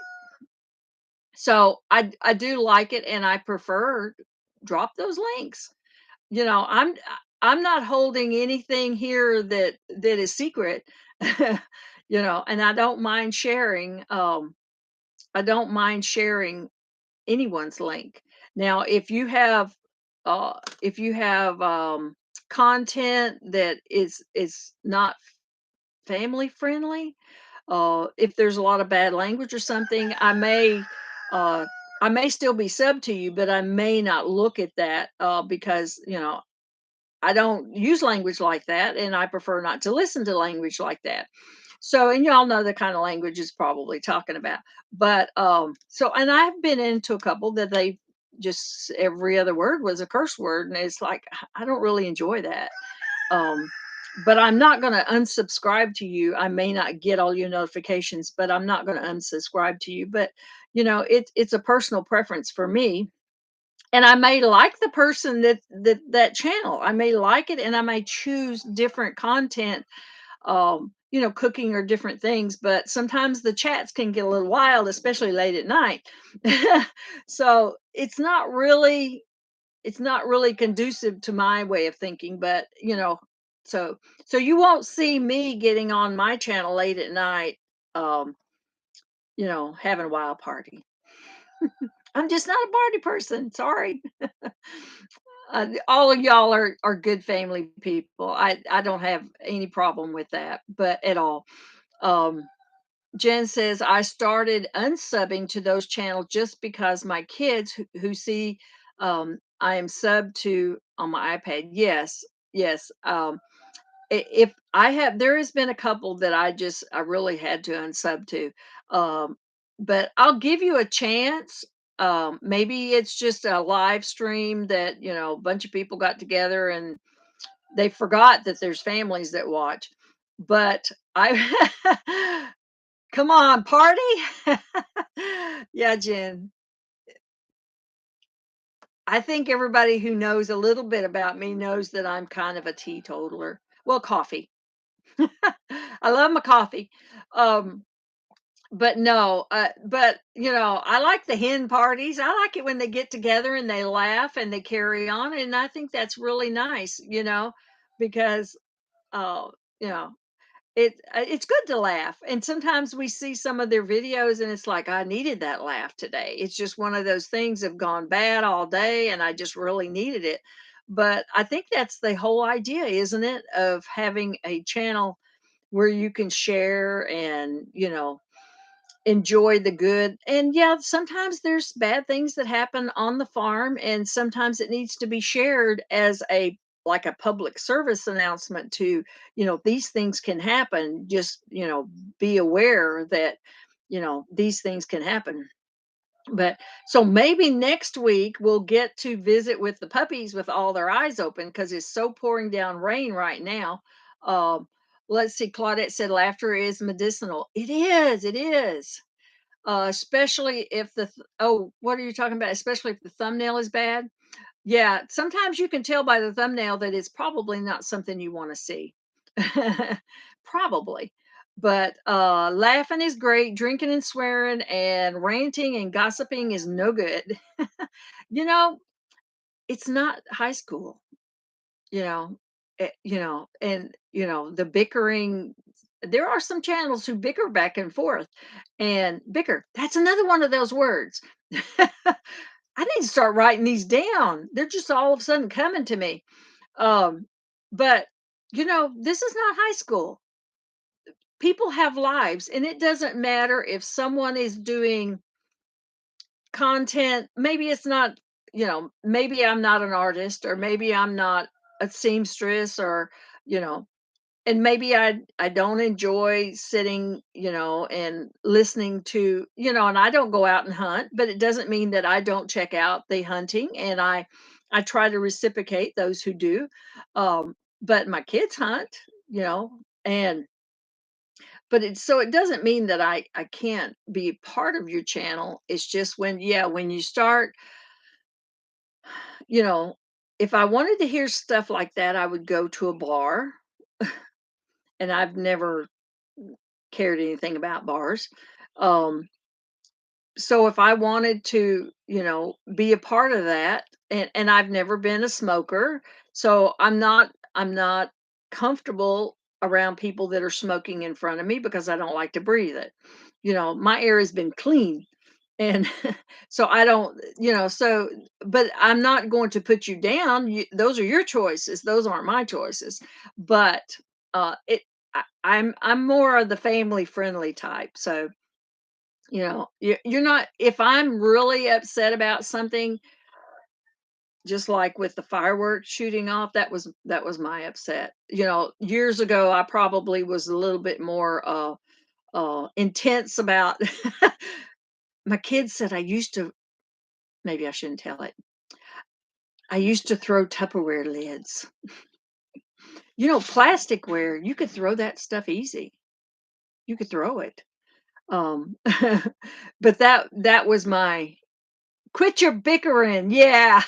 So I do like it, and I prefer drop those links. I'm not holding anything here that is secret. And I don't mind sharing. I don't mind sharing anyone's link. Now, if you have content that is not family friendly, if there's a lot of bad language or something, uh, I may still be sub to you, but I may not look at that because I don't use language like that, and I prefer not to listen to language like that. So, and y'all know the kind of language is probably talking about. But so, and I've been into a couple that they just every other word was a curse word, and it's like I don't really enjoy that. Um, but I'm not going to unsubscribe to you. I may not get all your notifications, but I'm not going to unsubscribe to you. But it's a personal preference for me, and I may like the person that channel. I may like it, and I may choose different content, cooking or different things. But sometimes the chats can get a little wild, especially late at night. So it's not really conducive to my way of thinking. But so you won't see me getting on my channel late at night, um, having a wild party. I'm just not a party person. Sorry. All of y'all are good family people. I don't have any problem with that, but at all. Um, Jen says I started unsubbing to those channels just because my kids who see I am sub to on my iPad. Yes, yes. If I have, there has been a couple that I really had to unsub to, um, but I'll give you a chance. Maybe it's just a live stream that a bunch of people got together and they forgot that there's families that watch. But I come on, party. Yeah, Jen. I think everybody who knows a little bit about me knows that I'm kind of a teetotaler. Well, coffee. I love my coffee. Um, but no, but I like the hen parties. I like it when they get together and they laugh and they carry on, and I think that's really nice, because uh, you know, it's good to laugh. And sometimes we see some of their videos and it's like I needed that laugh today. It's just one of those things have gone bad all day and I just really needed it. But I think that's the whole idea, isn't it, of having a channel where you can share and enjoy the good. And yeah, sometimes there's bad things that happen on the farm, and sometimes it needs to be shared as a like a public service announcement to these things can happen. Just be aware that these things can happen. But so maybe next week we'll get to visit with the puppies with all their eyes open because it's so pouring down rain right now. Um, let's see. Claudette said laughter is medicinal. It is. It is. Especially if oh, what are you talking about? Especially if the thumbnail is bad. Yeah. Sometimes you can tell by the thumbnail that it's probably not something you want to see. Probably. But laughing is great. Drinking and swearing and ranting and gossiping is no good. you know, it's not high school, you know, and the bickering. There are some channels who bicker back and forth and bicker. That's another one of those words. I need to start writing these down. They're just all of a sudden coming to me. Um, but this is not high school. People have lives, and it doesn't matter if someone is doing content. Maybe it's not, maybe I'm not an artist, or maybe I'm not a seamstress, or you know, and maybe I don't enjoy sitting, and listening to, and I don't go out and hunt, but it doesn't mean that I don't check out the hunting, and I try to reciprocate those who do. But my kids hunt, and but it doesn't mean that I can't be part of your channel. It's just when you start, you know, if I wanted to hear stuff like that, I would go to a bar, and I've never cared anything about bars. Um, so if I wanted to, be a part of that, and I've never been a smoker, so I'm not comfortable around people that are smoking in front of me because I don't like to breathe it. My air has been clean. And so I don't, so, but I'm not going to put you down. Those are your choices. Those aren't my choices. But I'm more of the family friendly type. So, you're not, if I'm really upset about something, just like with the fireworks shooting off, that was my upset. Years ago, I probably was a little bit more intense about. My kids said I used to, maybe I shouldn't tell it. I used to throw Tupperware lids. Plasticware, you could throw that stuff easy. You could throw it. Um, but that was my quit your bickering. Yeah.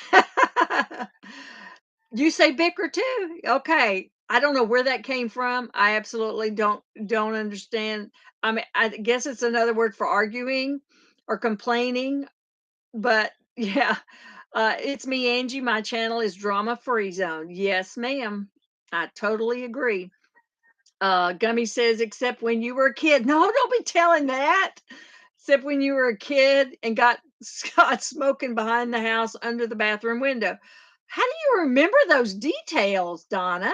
You say bicker too? Okay. I don't know where that came from. I absolutely don't understand. I mean, I guess it's another word for arguing or complaining, but yeah. It's me, Angie. My channel is Drama Free Zone. Yes, ma'am. I totally agree. Gummy says, except when you were a kid. No, don't be telling that. Except when you were a kid and got Scott smoking behind the house under the bathroom window. How do you remember those details, Donna?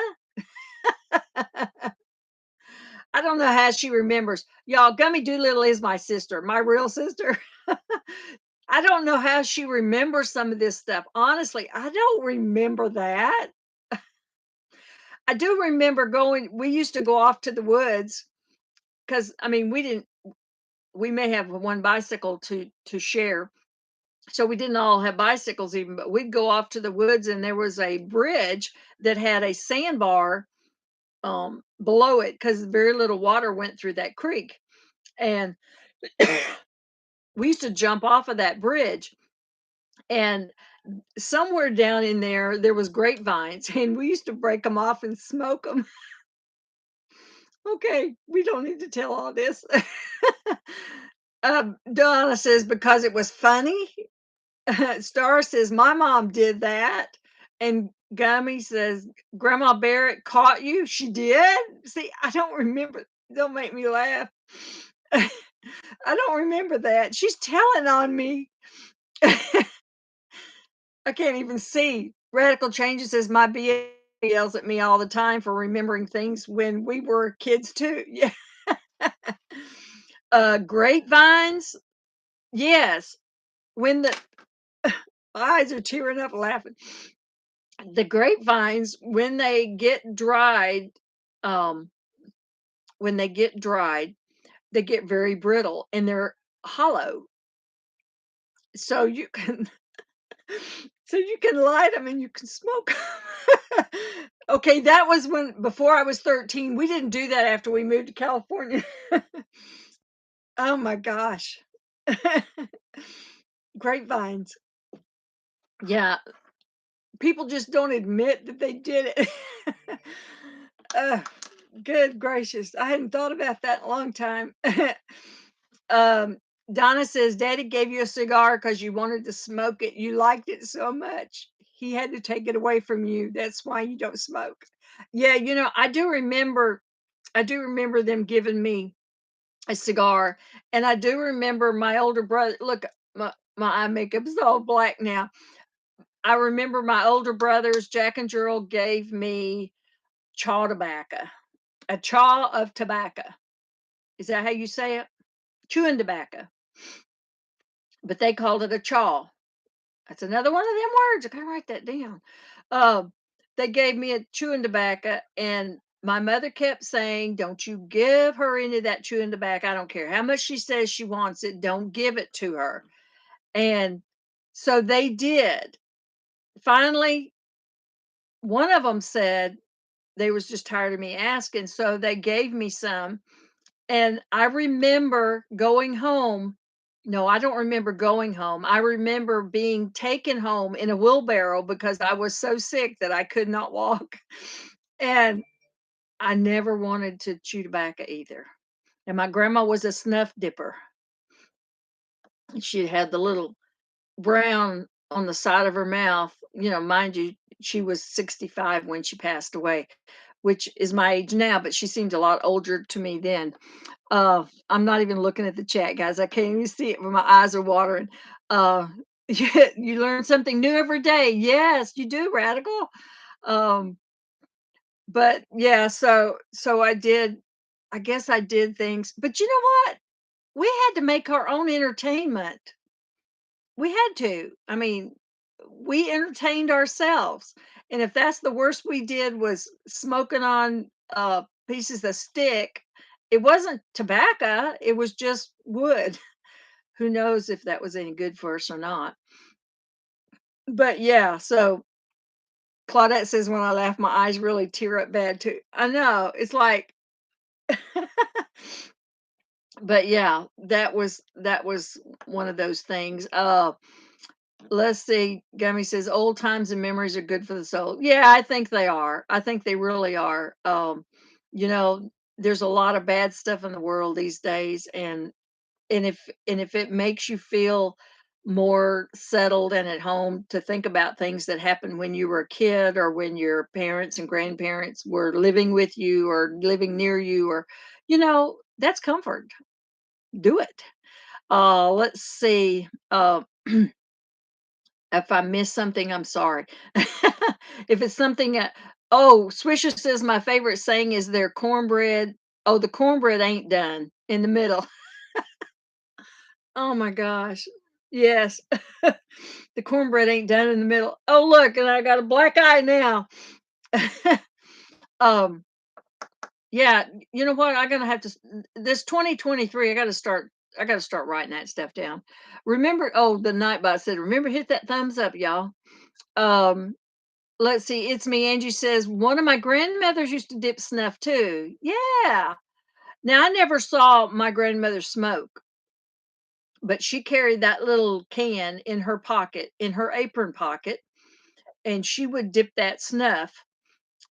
I don't know how she remembers. Y'all, Gummy Doolittle is my sister, my real sister. I don't know how she remembers some of this stuff. Honestly, I don't remember that. I do remember we used to go off to the woods because, I mean, we may have one bicycle to share. So we didn't all have bicycles even, but we'd go off to the woods and there was a bridge that had a sandbar below it because very little water went through that creek. And we used to jump off of that bridge. And somewhere down in there was grapevines, and we used to break them off and smoke them. Okay, we don't need to tell all this. Donna says because it was funny. Star says my mom did that, and Gummy says Grandma Barrett caught you. She did. See, I don't remember. Don't make me laugh. I don't remember that. She's telling on me. I can't even see. Radical Changes says my BA yells at me all the time for remembering things when we were kids too. Yeah. Grapevines. Yes. When the eyes are tearing up laughing. The grapevines, um, when they get dried, they get very brittle and they're hollow. So you can so you can light them and you can smoke 'em. Okay, that was before I was 13. We didn't do that after we moved to California. Oh my gosh. Grapevines. Yeah, people just don't admit that they did it. uh, Good gracious. I hadn't thought about that in a long time. um, Donna says, Daddy gave you a cigar because you wanted to smoke it. You liked it so much. He had to take it away from you. That's why you don't smoke. Yeah, I do remember them giving me a cigar. And I do remember my older brother. Look, my eye makeup's all black now. I remember my older brothers, Jack and Gerald, gave me chaw tobacco, a chaw of tobacco. Is that how you say it? Chewing tobacco. But they called it a chaw. That's another one of them words. I gotta write that down. Um, they gave me a chewing tobacco, and my mother kept saying, "Don't you give her any of that chewing tobacco. I don't care how much she says she wants it. Don't give it to her." And so they did. Finally, one of them said they was just tired of me asking, so they gave me some. And I remember going home. No, I don't remember going home. I remember being taken home in a wheelbarrow because I was so sick that I could not walk. And I never wanted to chew tobacco either. And my grandma was a snuff dipper. She had the little brown on the side of her mouth. Mind you, she was 65 when she passed away. which is my age now, but she seemed a lot older to me then. I'm not even looking at the chat, guys. I can't even see it when my eyes are watering. Uh, you learn something new every day. Yes, you do, Radical. Um, but yeah, so I guess I did things, but you know what? We had to make our own entertainment. We had to. I mean, we entertained ourselves. And if that's the worst we did was smoking on pieces of stick, it wasn't tobacco, it was just wood. Who knows if that was any good for us or not. But yeah, so Claudette says when I laugh, my eyes really tear up bad too. I know. It's like but yeah, that was one of those things. Let's see. Gummy says old times and memories are good for the soul. Yeah, I think they are. I think they really are. You know, there's a lot of bad stuff in the world these days, and if it makes you feel more settled and at home to think about things that happened when you were a kid or when your parents and grandparents were living with you or living near you or that's comfort. Do it. Let's see. If I miss something, I'm sorry. If it's something, oh, Swisher says my favorite saying is their cornbread. Oh, the cornbread ain't done in the middle. Oh my gosh. Yes. The cornbread ain't done in the middle. Oh, look, and I got a black eye now. um, yeah, you know what? I'm gonna have to this 2023, I gotta start writing that stuff down. Remember, oh, the Nightbot said, remember, hit that thumbs up, y'all. Um, let's see, it's me. Angie says, one of my grandmothers used to dip snuff too. Yeah. Now I never saw my grandmother smoke, but she carried that little can in her pocket, in her apron pocket, and she would dip that snuff.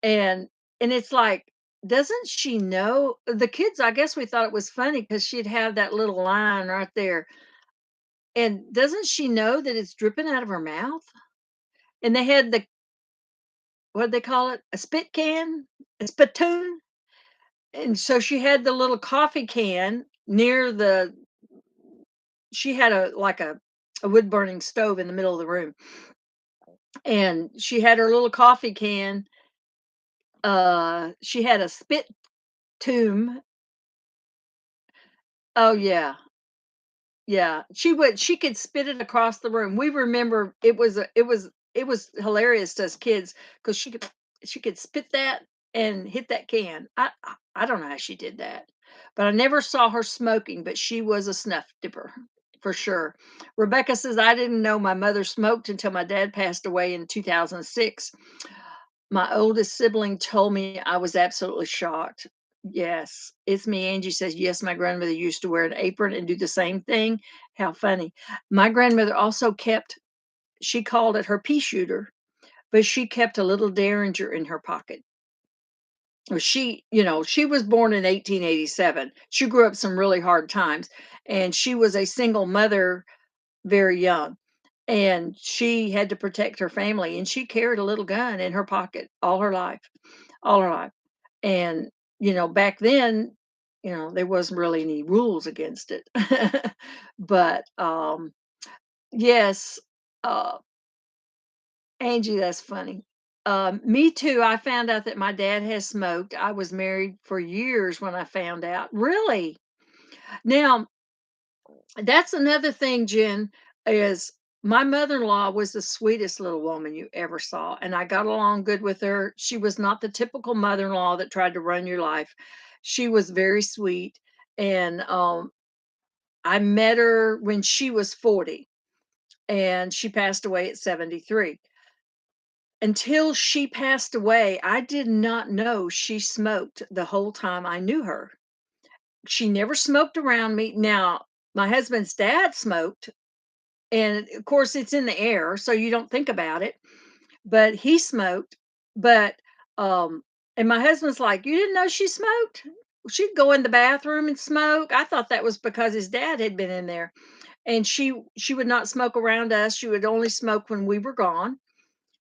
And it's like, doesn't she know? The kids, I guess we thought it was funny because she'd have that little line right there. And doesn't she know that it's dripping out of her mouth? And they had the what they call it? A spit can? A spittoon? And so she had the little coffee can near the she had a wood burning stove in the middle of the room. And she had her little coffee can. She had a spit tomb. Oh yeah. Yeah. She could spit it across the room. We remember it was hilarious to us kids because she could spit that and hit that can. I don't know how she did that. But I never saw her smoking, but she was a snuff dipper for sure. Rebecca says I didn't know my mother smoked until my dad passed away in 2006. My oldest sibling told me. I was absolutely shocked. Yes, it's me. Angie says, yes, my grandmother used to wear an apron and do the same thing. How funny. My grandmother also she called it her pea shooter, but she kept a little derringer in her pocket. She was born in 1887. She grew up some really hard times, and she was a single mother very young, and she had to protect her family, and she carried a little gun in her pocket all her life. And, back then, there wasn't really any rules against it. But yes, uh, Angie, that's funny. Me too. I found out that my dad has smoked. I was married for years when I found out. Really? Now, that's another thing, Jen, is my mother-in-law was the sweetest little woman you ever saw, and I got along good with her. She was not the typical mother-in-law that tried to run your life. She was very sweet, and I met her when she was 40, and she passed away at 73. Until she passed away, I did not know she smoked the whole time I knew her. She never smoked around me. Now, my husband's dad smoked, and of course it's in the air so you don't think about it, but he smoked. But and my husband's like, you didn't know she smoked? She'd go in the bathroom and smoke. I thought that was because his dad had been in there. And she would not smoke around us. She would only smoke when we were gone.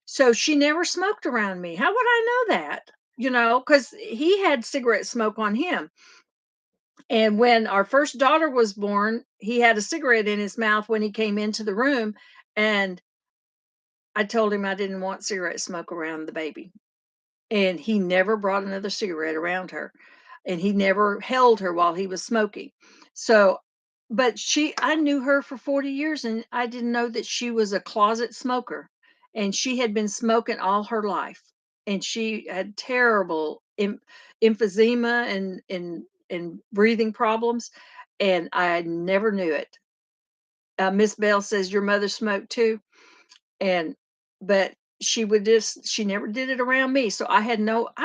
So she never smoked around me. How would I know that? because he had cigarette smoke on him. And when our first daughter was born, he had a cigarette in his mouth when he came into the room. And I told him I didn't want cigarette smoke around the baby. And he never brought another cigarette around her. And he never held her while he was smoking. So, but I knew her for 40 years and I didn't know that she was a closet smoker. And she had been smoking all her life. And she had terrible emphysema and breathing problems. And I never knew it. Miss Bell says your mother smoked too. And but she never did it around me. So I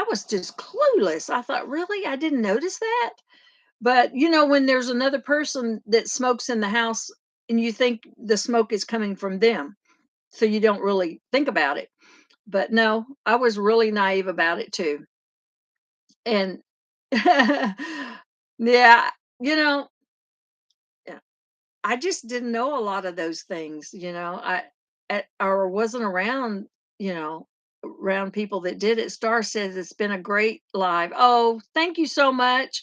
was just clueless. I thought, really? I didn't notice that. But when there's another person that smokes in the house and you think the smoke is coming from them, so you don't really think about it. But no, I was really naive about it too. And yeah, you know, yeah, I just didn't know a lot of those things, or wasn't you know, around people that did it. Star says it's been a great live. Oh, thank you so much.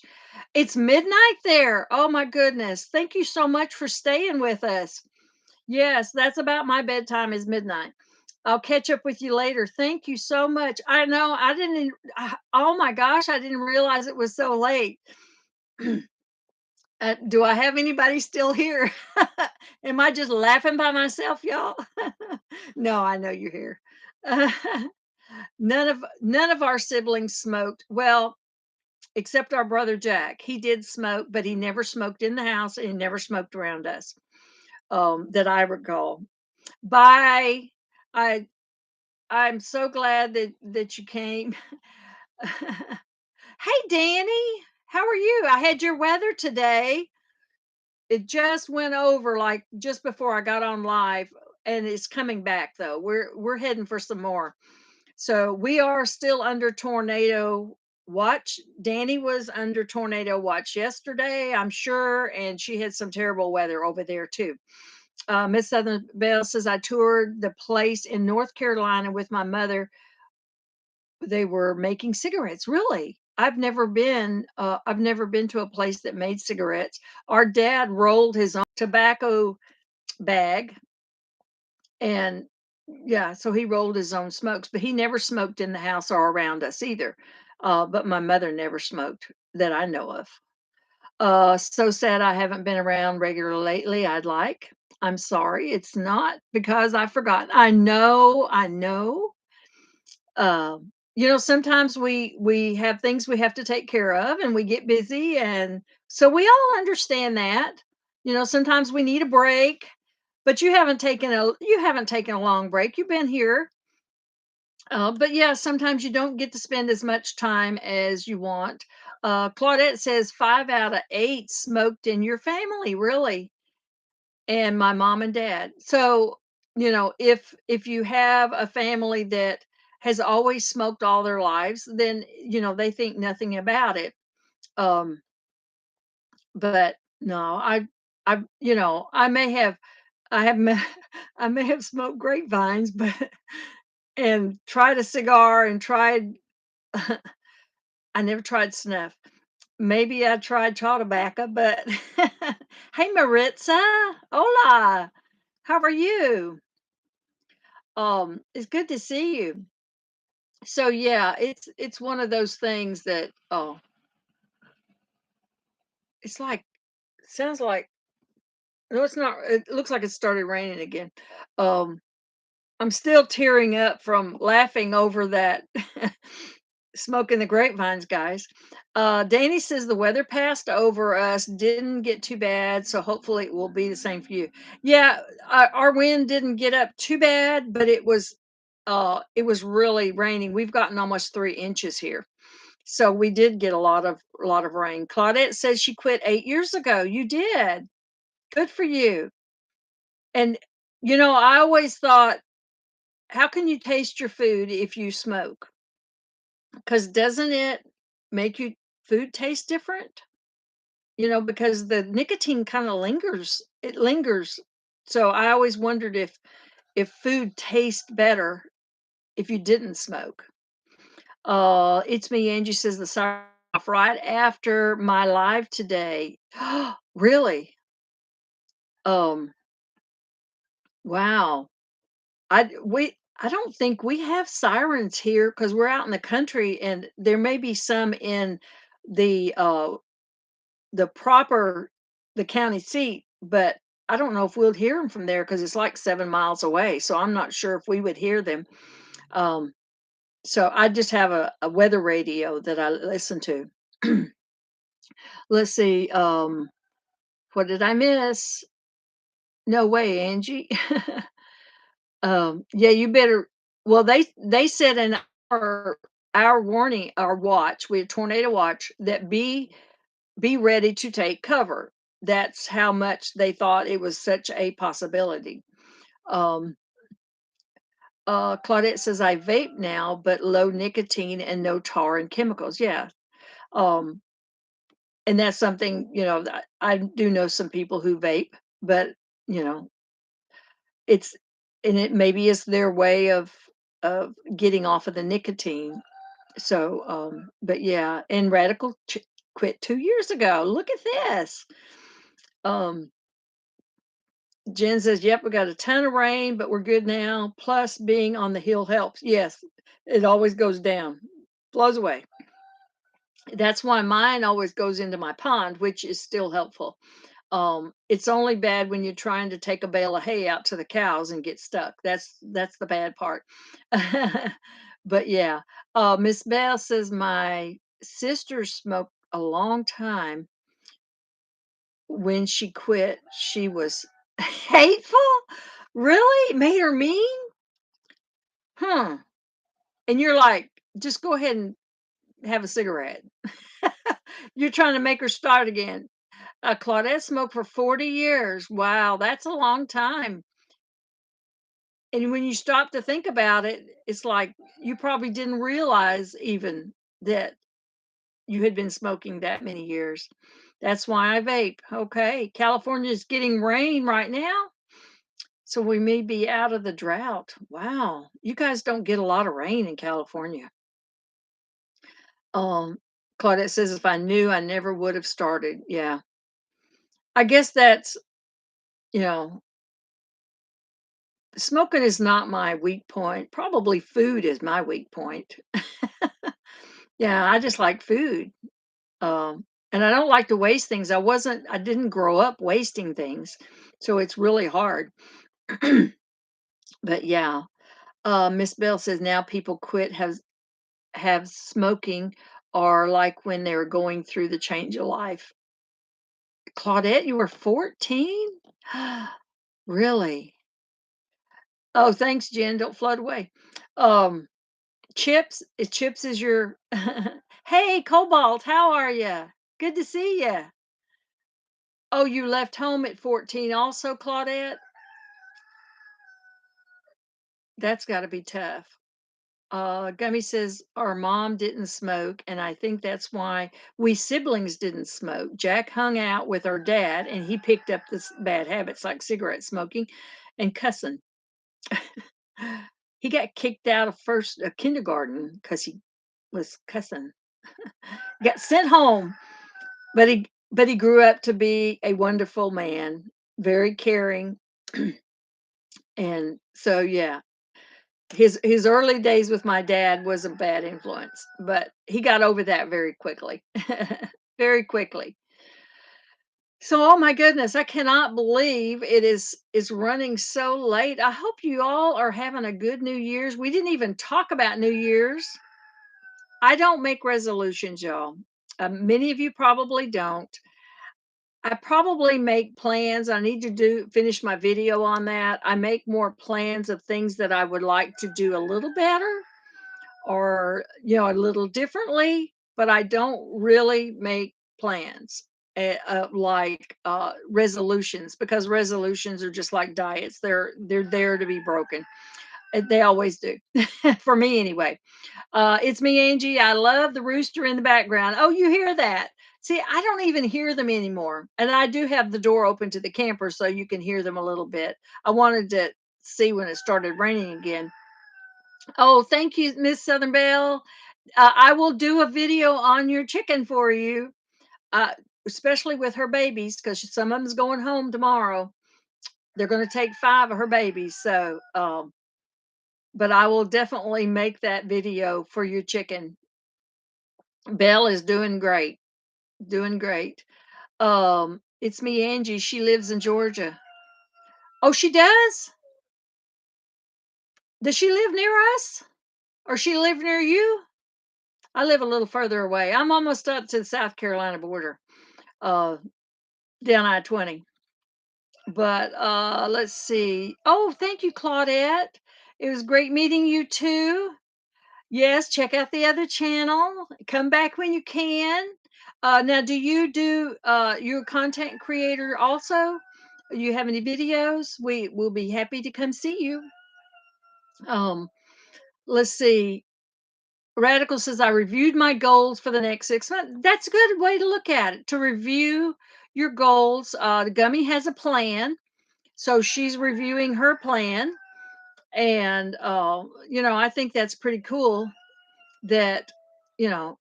It's midnight there. Oh my goodness. Thank you so much for staying with us. Yes, that's about my bedtime is midnight. I'll catch up with you later. Thank you so much. I know I didn't, oh my gosh, I didn't realize it was so late. Do I have anybody still here? Am I just laughing by myself, y'all? No, I know you're here. Uh, none of our siblings smoked. Well, except our brother Jack. He did smoke, but he never smoked in the house and he never smoked around us. That I recall. Bye. I I'm so glad that you came. Hey Danny, how are you? I had your weather today. It just went over like just before I got on live, and it's coming back though. We're heading for some more. So we are still under tornado watch. Danny was under tornado watch yesterday, I'm sure, and she had some terrible weather over there too. Miss Southern Bell says I toured the place in North Carolina with my mother. They were making cigarettes. Really? I've never been to a place that made cigarettes. Our dad rolled his own tobacco bag, and yeah, so he rolled his own smokes, but he never smoked in the house or around us either. But my mother never smoked that I know of. So sad I haven't been around regular lately. I'm sorry. It's not because I forgot. I know. Sometimes we have things we have to take care of and we get busy, and so we all understand that. Sometimes we need a break, but you haven't taken a long break. You've been here. But yeah, sometimes you don't get to spend as much time as you want. Claudette says 5 out of 8 smoked in your family, really, and my mom and dad. So, if you have a family that has always smoked all their lives, then they think nothing about it. Um, but no, I have I may have smoked grapevines, but and tried a cigar and tried I never tried snuff. Maybe I tried chaw tobacco, but hey Maritza, hola, how are you? It's good to see you. So yeah, it's one of those things that it's like sounds like no, it's not. It looks like it started raining again. Um, I'm still tearing up from laughing over that smoking the grapevines, guys. Danny says the weather passed over us, didn't get too bad, so hopefully it will be the same for you. Yeah, our wind didn't get up too bad, but it was really raining. We've gotten almost 3 inches here. So we did get a lot of rain. Claudette says she quit 8 years ago. You did. Good for you. And I always thought, how can you taste your food if you smoke? Because doesn't it make you food taste different? Because the nicotine kind of lingers. It lingers. So I always wondered if food tastes better if you didn't smoke. It's me, Angie says the siren off right after my live today. Really? Um, wow. I don't think we have sirens here because we're out in the country, and there may be some in the uh the proper the county seat, but I don't know if we'll hear them from there because it's like 7 miles away. So I'm not sure if we would hear them. Um, so I just have a weather radio that I listen to. Let's see. What did I miss? No way, Angie. Yeah, you better. Well, they said in our warning, our watch, we had tornado watch that be ready to take cover. That's how much they thought it was such a possibility. Um, Claudette says I vape now, but low nicotine and no tar and chemicals. Yeah. Um, and that's something, that I do know some people who vape, but you know, it's and it maybe is their way of getting off of the nicotine. So, but yeah, and quit 2 years ago. Look at this. Um, Jen says, "Yep, we got a ton of rain, but we're good now. Plus, being on the hill helps." Yes, it always goes down, blows away. That's why mine always goes into my pond, which is still helpful. It's only bad when you're trying to take a bale of hay out to the cows and get stuck. That's the bad part. But yeah, Miss Bell says my sister smoked a long time. When she quit, she was hateful. Really? It made her mean? Huh. And you're like, just go ahead and have a cigarette. You're trying to make her start again. Claudette smoked for 40 years. Wow, that's a long time. And when you stop to think about it, it's like you probably didn't realize even that you had been smoking that many years. That's why I vape. Okay. California is getting rain right now. So we may be out of the drought. Wow. You guys don't get a lot of rain in California. Um, Claudette says, if I knew, I never would have started. Yeah. I guess that's, you know, smoking is not my weak point. Probably food is my weak point. Yeah, I just like food. And I don't like to waste things. I didn't grow up wasting things. So it's really hard. But yeah, Miss Bell says now people quit have smoking or like when they were going through the change of life. Claudette, you were 14? Really? Oh, thanks, Jen. Don't flood away. Um, Chips is your Hey, Cobalt, how are you? Good to see you. Oh, you left home at 14 also, Claudette? That's got to be tough. Gummy says our mom didn't smoke, and I think that's why we siblings didn't smoke. Jack hung out with our dad, and he picked up this bad habits like cigarette smoking and cussing. He got kicked out of first kindergarten because he was cussing. Got sent home, but he grew up to be a wonderful man, very caring, and so yeah, his early days with my dad was a bad influence, but he got over that very quickly. Very quickly. So, oh my goodness, I cannot believe it is running so late. I hope you all are having a good New Year's. We didn't even talk about New Year's. I don't make resolutions, y'all. Many of you probably don't. I probably make plans. I need to do finish my video on that. I make more plans of things that I would like to do a little better or a little differently, but I don't really make plans like resolutions, because resolutions are just like diets. They're there to be broken. They always do. For me anyway. It's me, Angie. I love the rooster in the background. Oh, you hear that? See, I don't even hear them anymore, and I do have the door open to the camper so you can hear them a little bit. I wanted to see when it started raining again. Oh, thank you, Miss Southern Belle. I will do a video on your chicken for you, uh, especially with her babies, because some of them's going home tomorrow. They're going to take 5 of her babies. So, but I will definitely make that video for your chicken. Belle is doing great, doing great. It's me, Angie. She lives in Georgia. Oh, she does? Does she live near us? Or she live near you? I live a little further away. I'm almost up to the South Carolina border, uh, down I-20. But let's see. Oh, thank you, Claudette. It was great meeting you too. Yes, check out the other channel. Come back when you can. Now, do you do you're a content creator also? You have any videos? We will be happy to come see you. Um, let's see. Radical says I reviewed my goals for the next 6 months. That's a good way to look at it. To review your goals. Gummy has a plan, so she's reviewing her plan, and I think that's pretty cool. That you know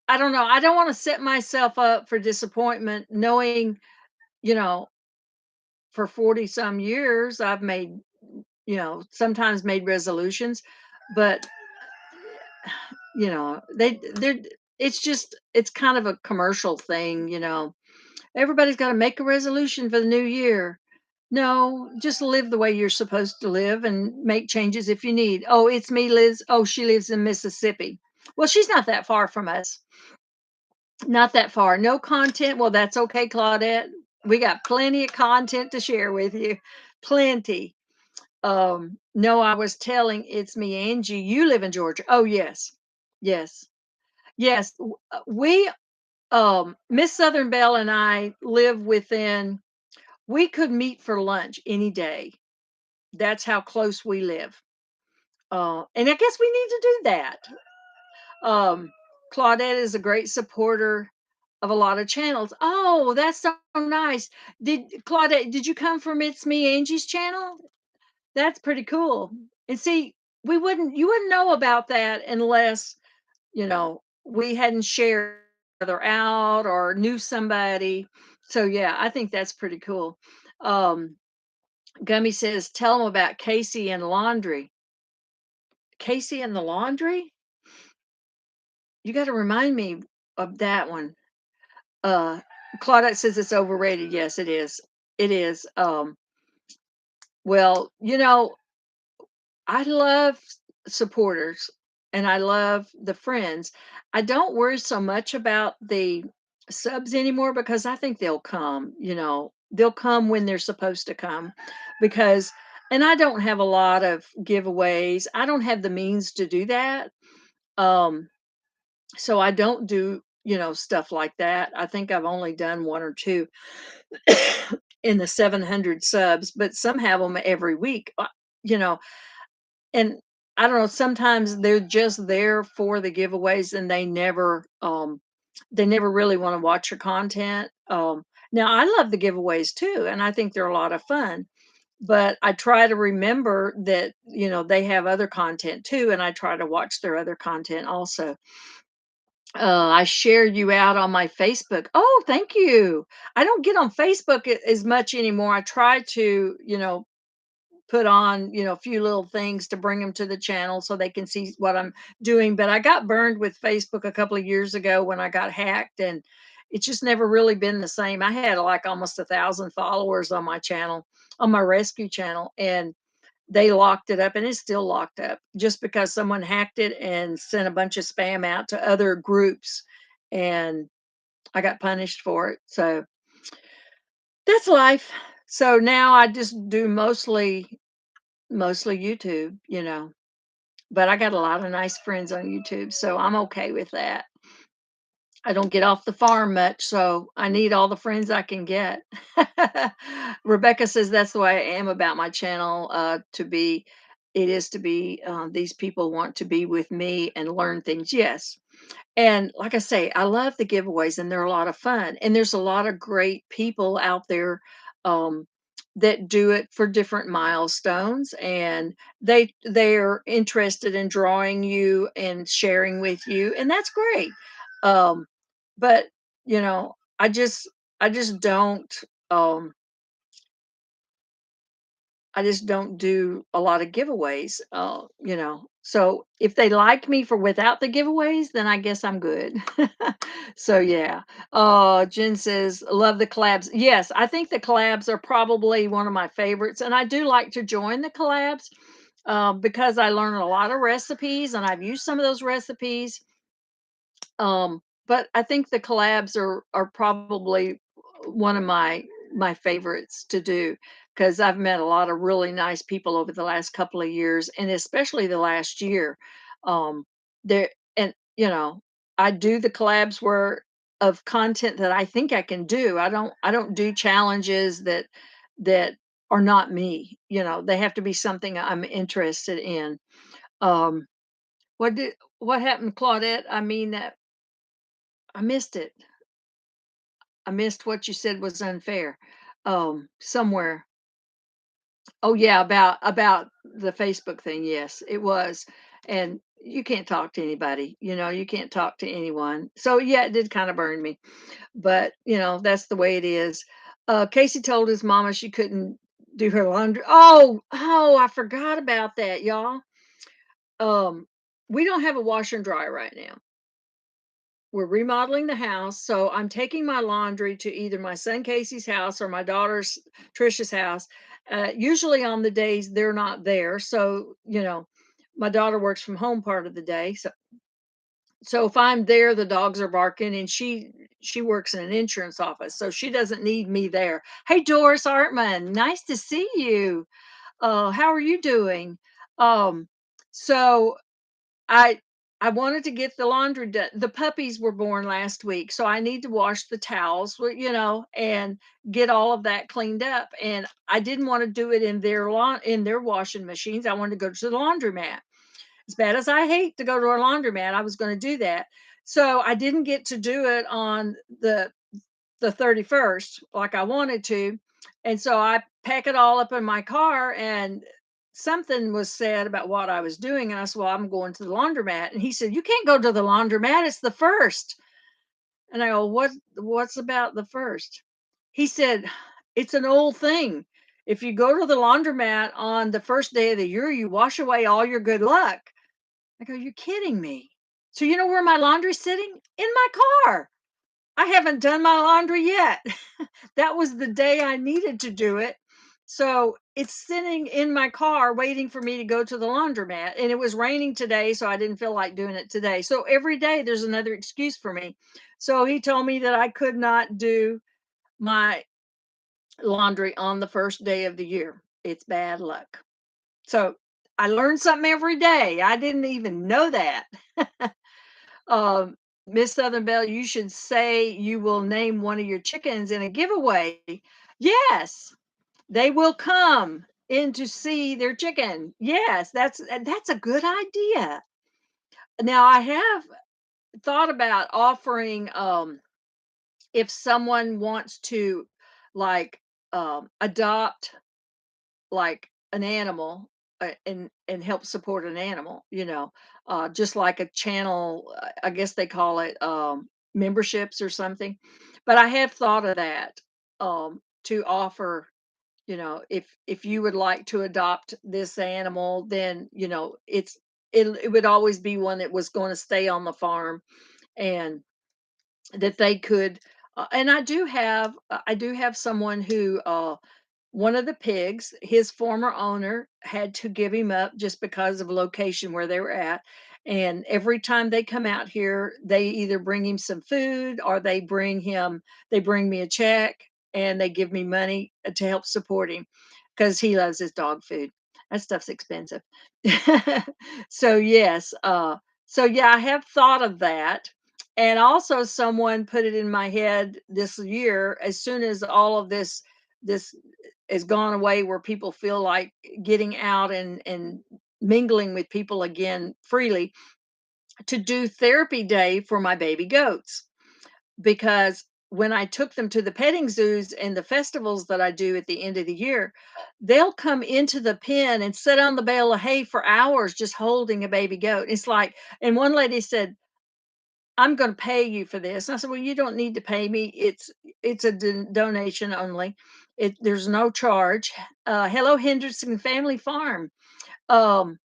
I don't know. I don't want to set myself up for disappointment knowing, you know, for 40 some years I've made, sometimes made resolutions, but they're it's kind of a commercial thing. Everybody's got to make a resolution for the new year. No, just live the way you're supposed to live and make changes if you need. Oh, it's me, Liz. Oh, she lives in Mississippi. Well, she's not that far from us. Not that far. No content. Well, that's okay, Claudette. We got plenty of content to share with you. Plenty. No, I was telling it's me, Angie. You live in Georgia. Oh, yes. Yes. Yes. We Miss Southern Belle and I live within we could meet for lunch any day. That's how close we live. And I guess we need to do that. Um, Claudette is a great supporter of a lot of channels. Oh, that's so nice. Claudette, did you come from It's Me Angie's channel? That's pretty cool. And see, you wouldn't know about that unless, we hadn't shared other out or knew somebody. So yeah, I think that's pretty cool. Um, Gummy says, tell them about Casey and laundry. Casey and the laundry? You got to remind me of that one. Uh, Claudette says it's overrated. Yes, it is. It is. Well, I love supporters and I love the friends. I don't worry so much about the subs anymore because I think they'll come, they'll come when they're supposed to come because, and I don't have a lot of giveaways. I don't have the means to do that. Um, so I don't do, stuff like that. I think I've only done one or two in the 700 subs, but some have them every week, you know, and I don't know, sometimes they're just there for the giveaways and they never really want to watch your content. Now I love the giveaways too, and I think they're a lot of fun, but I try to remember that, they have other content too, and I try to watch their other content also. I share you out on my Facebook. Oh, thank you. I don't get on Facebook as much anymore. I try to, put on, a few little things to bring them to the channel so they can see what I'm doing. But I got burned with Facebook a couple of years ago when I got hacked, and it's just never really been the same. I had like almost 1,000 followers on my channel, on my rescue channel, and they locked it up and it's still locked up just because someone hacked it and sent a bunch of spam out to other groups, and I got punished for it. So that's life. So now I just do mostly YouTube, but I got a lot of nice friends on YouTube, so I'm okay with that. I don't get off the farm much, so I need all the friends I can get. Rebecca says that's the way I am about my channel. It is to be. These people want to be with me and learn things. Yes, and like I say, I love the giveaways, and they're a lot of fun. And there's a lot of great people out there. Um, that do it for different milestones, and they're interested in drawing you and sharing with you, and that's great. Um, but I just don't um I just don't do a lot of giveaways, So if they like me for without the giveaways, then I guess I'm good. So yeah. Jen says, love the collabs. Yes, I think the collabs are probably one of my favorites, and I do like to join the collabs because I learn a lot of recipes, and I've used some of those recipes. But I think the collabs are probably one of my favorites to do because I've met a lot of really nice people over the last couple of years, and especially the last year. Um, there and I do the collabs where of content that I think I can do. I don't do challenges that are not me. They have to be something I'm interested in. Um, what happened, Claudette? I mean, I missed it. I missed what you said was unfair. Somewhere. Oh yeah, about the Facebook thing. Yes, it was. And you can't talk to anybody, you can't talk to anyone. So yeah, it did kind of burn me. But, that's the way it is. Casey told his mama she couldn't do her laundry. Oh, I forgot about that, y'all. Um, we don't have a washer and dryer right now. We're remodeling the house, so I'm taking my laundry to either my son Casey's house or my daughter's Trisha's house. Usually on the days they're not there, so my daughter works from home part of the day. So if I'm there, the dogs are barking, and she works in an insurance office, so she doesn't need me there. Hey, Doris Artman, nice to see you. How are you doing? Um, so I I wanted to get the laundry done. The puppies were born last week, so I need to wash the towels, and get all of that cleaned up. And I didn't want to do it in their washing machines. I wanted to go to the laundromat. As bad as I hate to go to a laundromat, I was going to do that. So I didn't get to do it on the 31st like I wanted to. And so I pack it all up in my car, and something was said about what I was doing. And I said, well, I'm going to the laundromat. And he said, you can't go to the laundromat. It's the first. And I go, what's about the first? He said, it's an old thing. If you go to the laundromat on the first day of the year, you wash away all your good luck. I go, you're kidding me. So you know where my laundry's sitting? In my car. I haven't done my laundry yet. That was the day I needed to do it. So it's sitting in my car waiting for me to go to the laundromat. And it was raining today, so I didn't feel like doing it today. So every day there's another excuse for me. So he told me that I could not do my laundry on the first day of the year. It's bad luck. So I learn something every day. I didn't even know that. Um, Miss Southern Belle, you should say you will name one of your chickens in a giveaway. Yes, they will come in to see their chicken. Yes, that's a good idea. Now I have thought about offering if someone wants to like adopt like an animal, and help support an animal, just like a channel, I guess they call it memberships or something. But I have thought of that, to offer, if you would like to adopt this animal, then it would always be one that was going to stay on the farm, and that they could. And I do have someone who, one of the pigs, his former owner had to give him up just because of location where they were at. And every time they come out here, they either bring him some food, or they bring me a check, and they give me money to help support him because he loves his dog food. That stuff's expensive. So yes, so yeah, I have thought of that. And also someone put it in my head this year, as soon as all of this has gone away, where people feel like getting out and mingling with people again freely, to do therapy day for my baby goats, because when I took them to the petting zoos and the festivals that I do at the end of the year, they'll come into the pen and sit on the bale of hay for hours just holding a baby goat. It's like, and one lady said, "I'm going to pay you for this." And I said, "Well, you don't need to pay me. It's a donation only. There's no charge." Hello Henderson Family Farm. Um,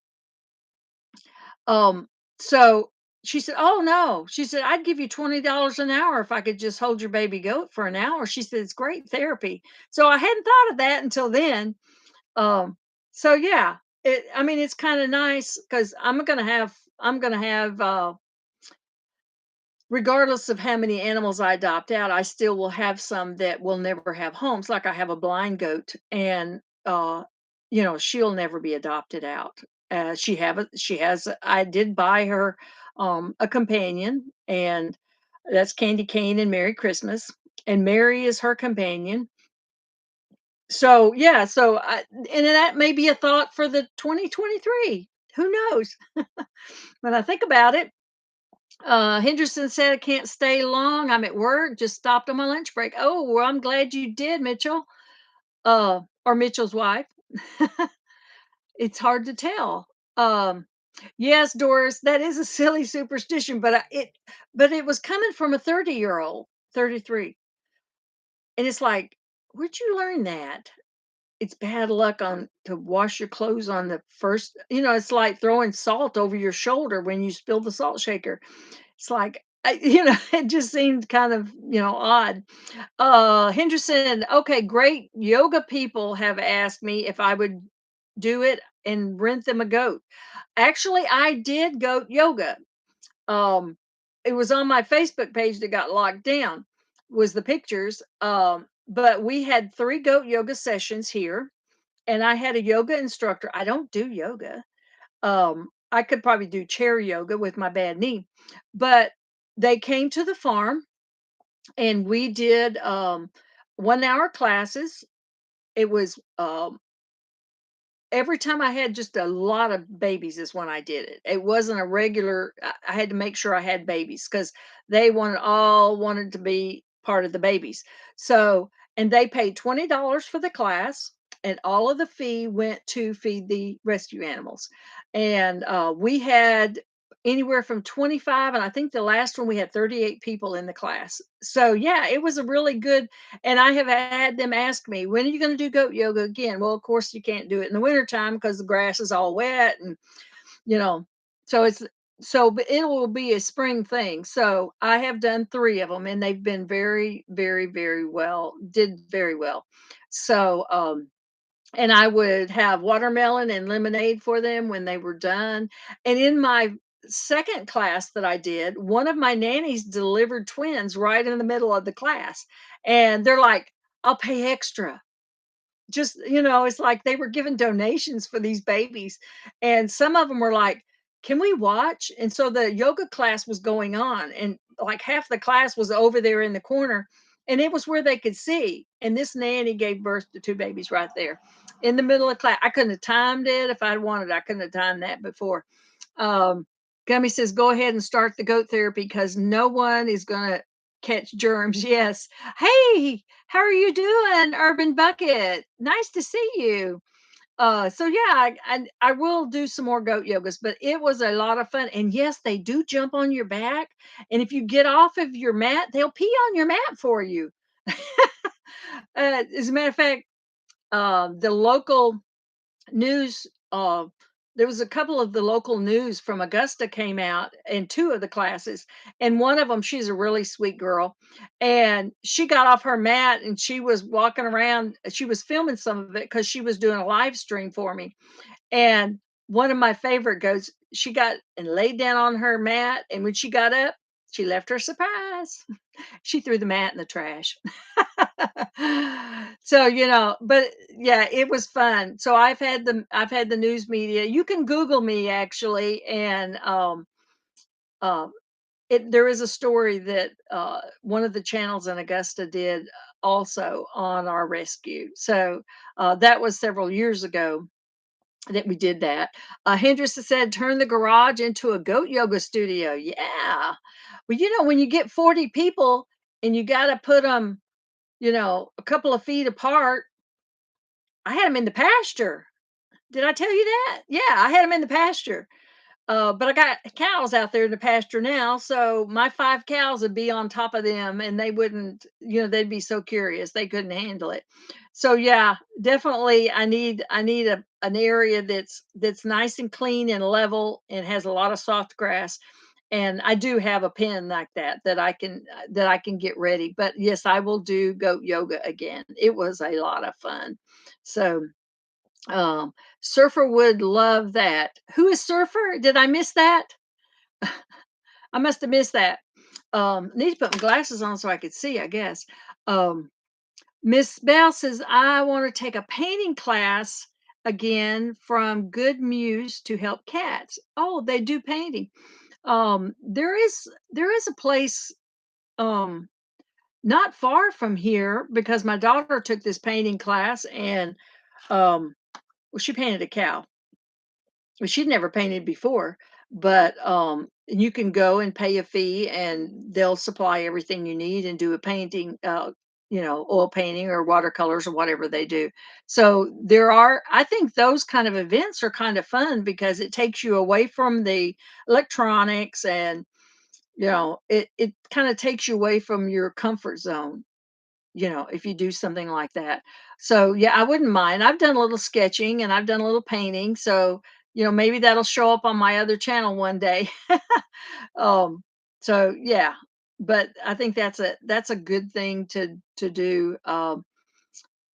um, so she said, "Oh no," she said, "I'd give you $20 an hour if I could just hold your baby goat for an hour." She said, "It's great therapy." So I hadn't thought of that until then. Um, so yeah, I mean, it's kind of nice because I'm gonna have regardless of how many animals I adopt out, I still will have some that will never have homes. Like I have a blind goat, and she'll never be adopted out. She has. I did buy her a companion, and that's Candy Cane and Merry Christmas, and Mary is her companion. So yeah, and that may be a thought for the 2023. Who knows? When I think about it, Henderson said, "I can't stay long. I'm at work. Just stopped on my lunch break." Oh, well, I'm glad you did, Mitchell. Or Mitchell's wife. It's hard to tell. Um, yes, Doris, that is a silly superstition, but it was coming from a 30-year-old, 33. And it's like, where'd you learn that? It's bad luck on to wash your clothes on the first, it's like throwing salt over your shoulder when you spill the salt shaker. It's like, it just seemed kind of, odd. Henderson, okay, great. Yoga people have asked me if I would do it and rent them a goat. Actually, I did goat yoga. Um, it was on my Facebook page that got locked down, was the pictures. But we had 3 goat yoga sessions here, and I had a yoga instructor. I don't do yoga. I could probably do chair yoga with my bad knee, but they came to the farm and we did 1 hour classes. It was every time I had just a lot of babies is when I did it. It wasn't a regular. I had to make sure I had babies because they wanted to be part of the babies. So, and they paid $20 for the class, and all of the fee went to feed the rescue animals. And we had anywhere from 25, and I think the last one we had 38 people in the class. So yeah, it was a really good. And I have had them ask me, "When are you going to do goat yoga again?" Well, of course, you can't do it in the wintertime because the grass is all wet. And, you know, so but it will be a spring thing. So I have done 3 of them and they've been very, very, very well, did very well. So, and I would have watermelon and lemonade for them when they were done. And in my second class that I did, one of my nannies delivered twins right in the middle of the class. And they're like, "I'll pay extra." Just, it's like they were giving donations for these babies. And some of them were like, "Can we watch?" And so the yoga class was going on, and like half the class was over there in the corner, and it was where they could see. And this nanny gave birth to 2 babies right there in the middle of class. I couldn't have timed it if I'd wanted. I couldn't have timed that before. Um, Gummy says, "Go ahead and start the goat therapy because no one is going to catch germs." Yes. Hey, how are you doing, Urban Bucket? Nice to see you. So yeah, I will do some more goat yogas, but it was a lot of fun. And yes, they do jump on your back. And if you get off of your mat, they'll pee on your mat for you. As a matter of fact, the local news, there was a couple of the local news from Augusta came out in 2 of the classes, and one of them, she's a really sweet girl, and she got off her mat and she was walking around. She was filming some of it because she was doing a live stream for me. And one of my favorite goes, she got and laid down on her mat, and when she got up, she left her surprise. She threw the mat in the trash. So, but yeah, it was fun. So I've had the news media. You can Google me actually, and um there is a story that one of the channels in Augusta did also on our rescue. So that was several years ago that we did that. Henderson said, "Turn the garage into a goat yoga studio." Yeah. Well, when you get 40 people, and you got to put them, a couple of feet apart. I had them in the pasture. Did I tell you that? Yeah, I had them in the pasture. But I got cows out there in the pasture now, so my 5 cows would be on top of them, and they wouldn't, they'd be so curious, they couldn't handle it. So, yeah, definitely I need an area that's nice and clean and level and has a lot of soft grass, and I do have a pen like that I can get ready. But, yes, I will do goat yoga again. It was a lot of fun. So um, Surfer would love that. Who is Surfer? Did I miss that? I must have missed that. Need to put my glasses on so I could see, I guess. Um, Miss Bell says, I want to take a painting class again from Good Muse to help cats. Oh, they do painting. There is a place um not far from here because my daughter took this painting class and um well, she painted a cow. Well, she'd never painted before, but you can go and pay a fee and they'll supply everything you need and do a painting, oil painting or watercolors or whatever they do. So I think those kind of events are kind of fun because it takes you away from the electronics and it kind of takes you away from your comfort zone, if you do something like that. So, yeah, I wouldn't mind. I've done a little sketching and I've done a little painting. So, maybe that'll show up on my other channel one day. um, so yeah, but I think that's a good thing to do.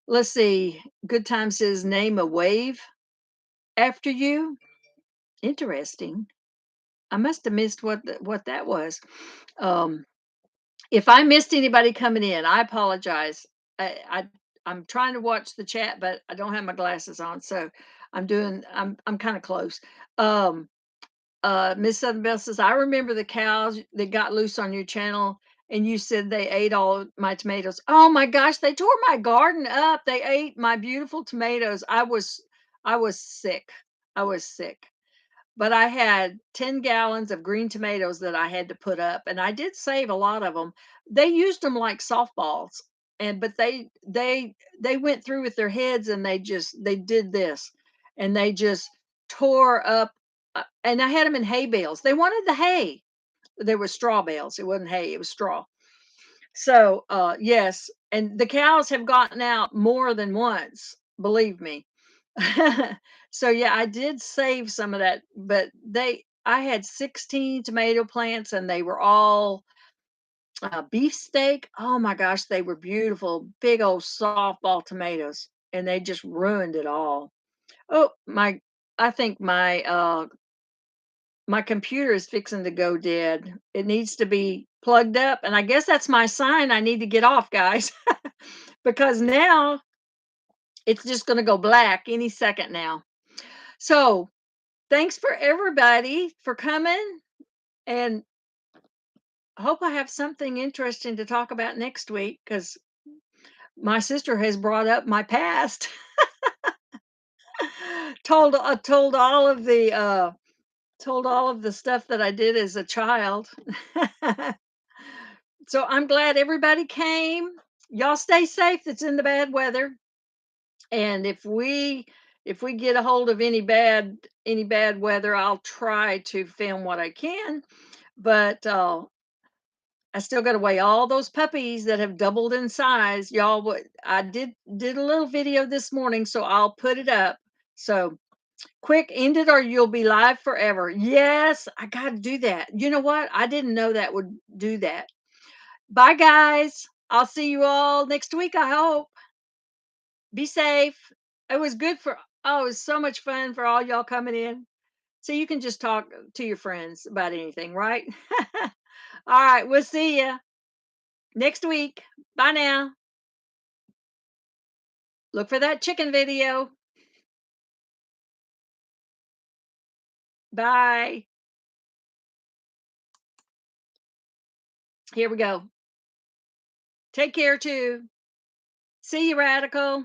Let's see. Good Time says name a wave after you. Interesting. I must have missed what that was. Um, If I missed anybody coming in, I apologize. I'm trying to watch the chat, but I don't have my glasses on, so I'm kind of close. Um, Miss Southern Belle says, I remember the cows that got loose on your channel, and you said they ate all my tomatoes. Oh my gosh, they tore my garden up. They ate my beautiful tomatoes. I was sick. I was sick, but I had 10 gallons of green tomatoes that I had to put up, and I did save a lot of them. They used them like softballs, but they went through with their heads and they did this, and they just tore up. And I had them in hay bales. They wanted the hay. There were straw bales. It wasn't hay. It was straw. So yes, and the cows have gotten out more than once. Believe me. So yeah, I did save some of that, but I had 16 tomato plants and they were all beefsteak. Oh my gosh, they were beautiful, big old softball tomatoes, and they just ruined it all. Oh my, I think my computer is fixing to go dead. It needs to be plugged up, and I guess that's my sign I need to get off, guys, because now it's just going to go black any second now. So thanks for everybody for coming, and I hope I have something interesting to talk about next week because my sister has brought up my past, told all of the stuff that I did as a child. So I'm glad everybody came. Y'all stay safe. That's in the bad weather, and if we get a hold of any bad weather, I'll try to film what I can. But I still got to weigh all those puppies that have doubled in size. Y'all, what I did a little video this morning, so I'll put it up. So quick, end it or you'll be live forever. Yes, I got to do that. You know what? I didn't know that would do that. Bye, guys. I'll see you all next week, I hope. Be safe. It was good for, oh, it was so much fun for all y'all coming in. So you can just talk to your friends about anything, right? All right, we'll see you next week. Bye now. Look for that chicken video. Bye. Here we go. Take care too. See you, Radical.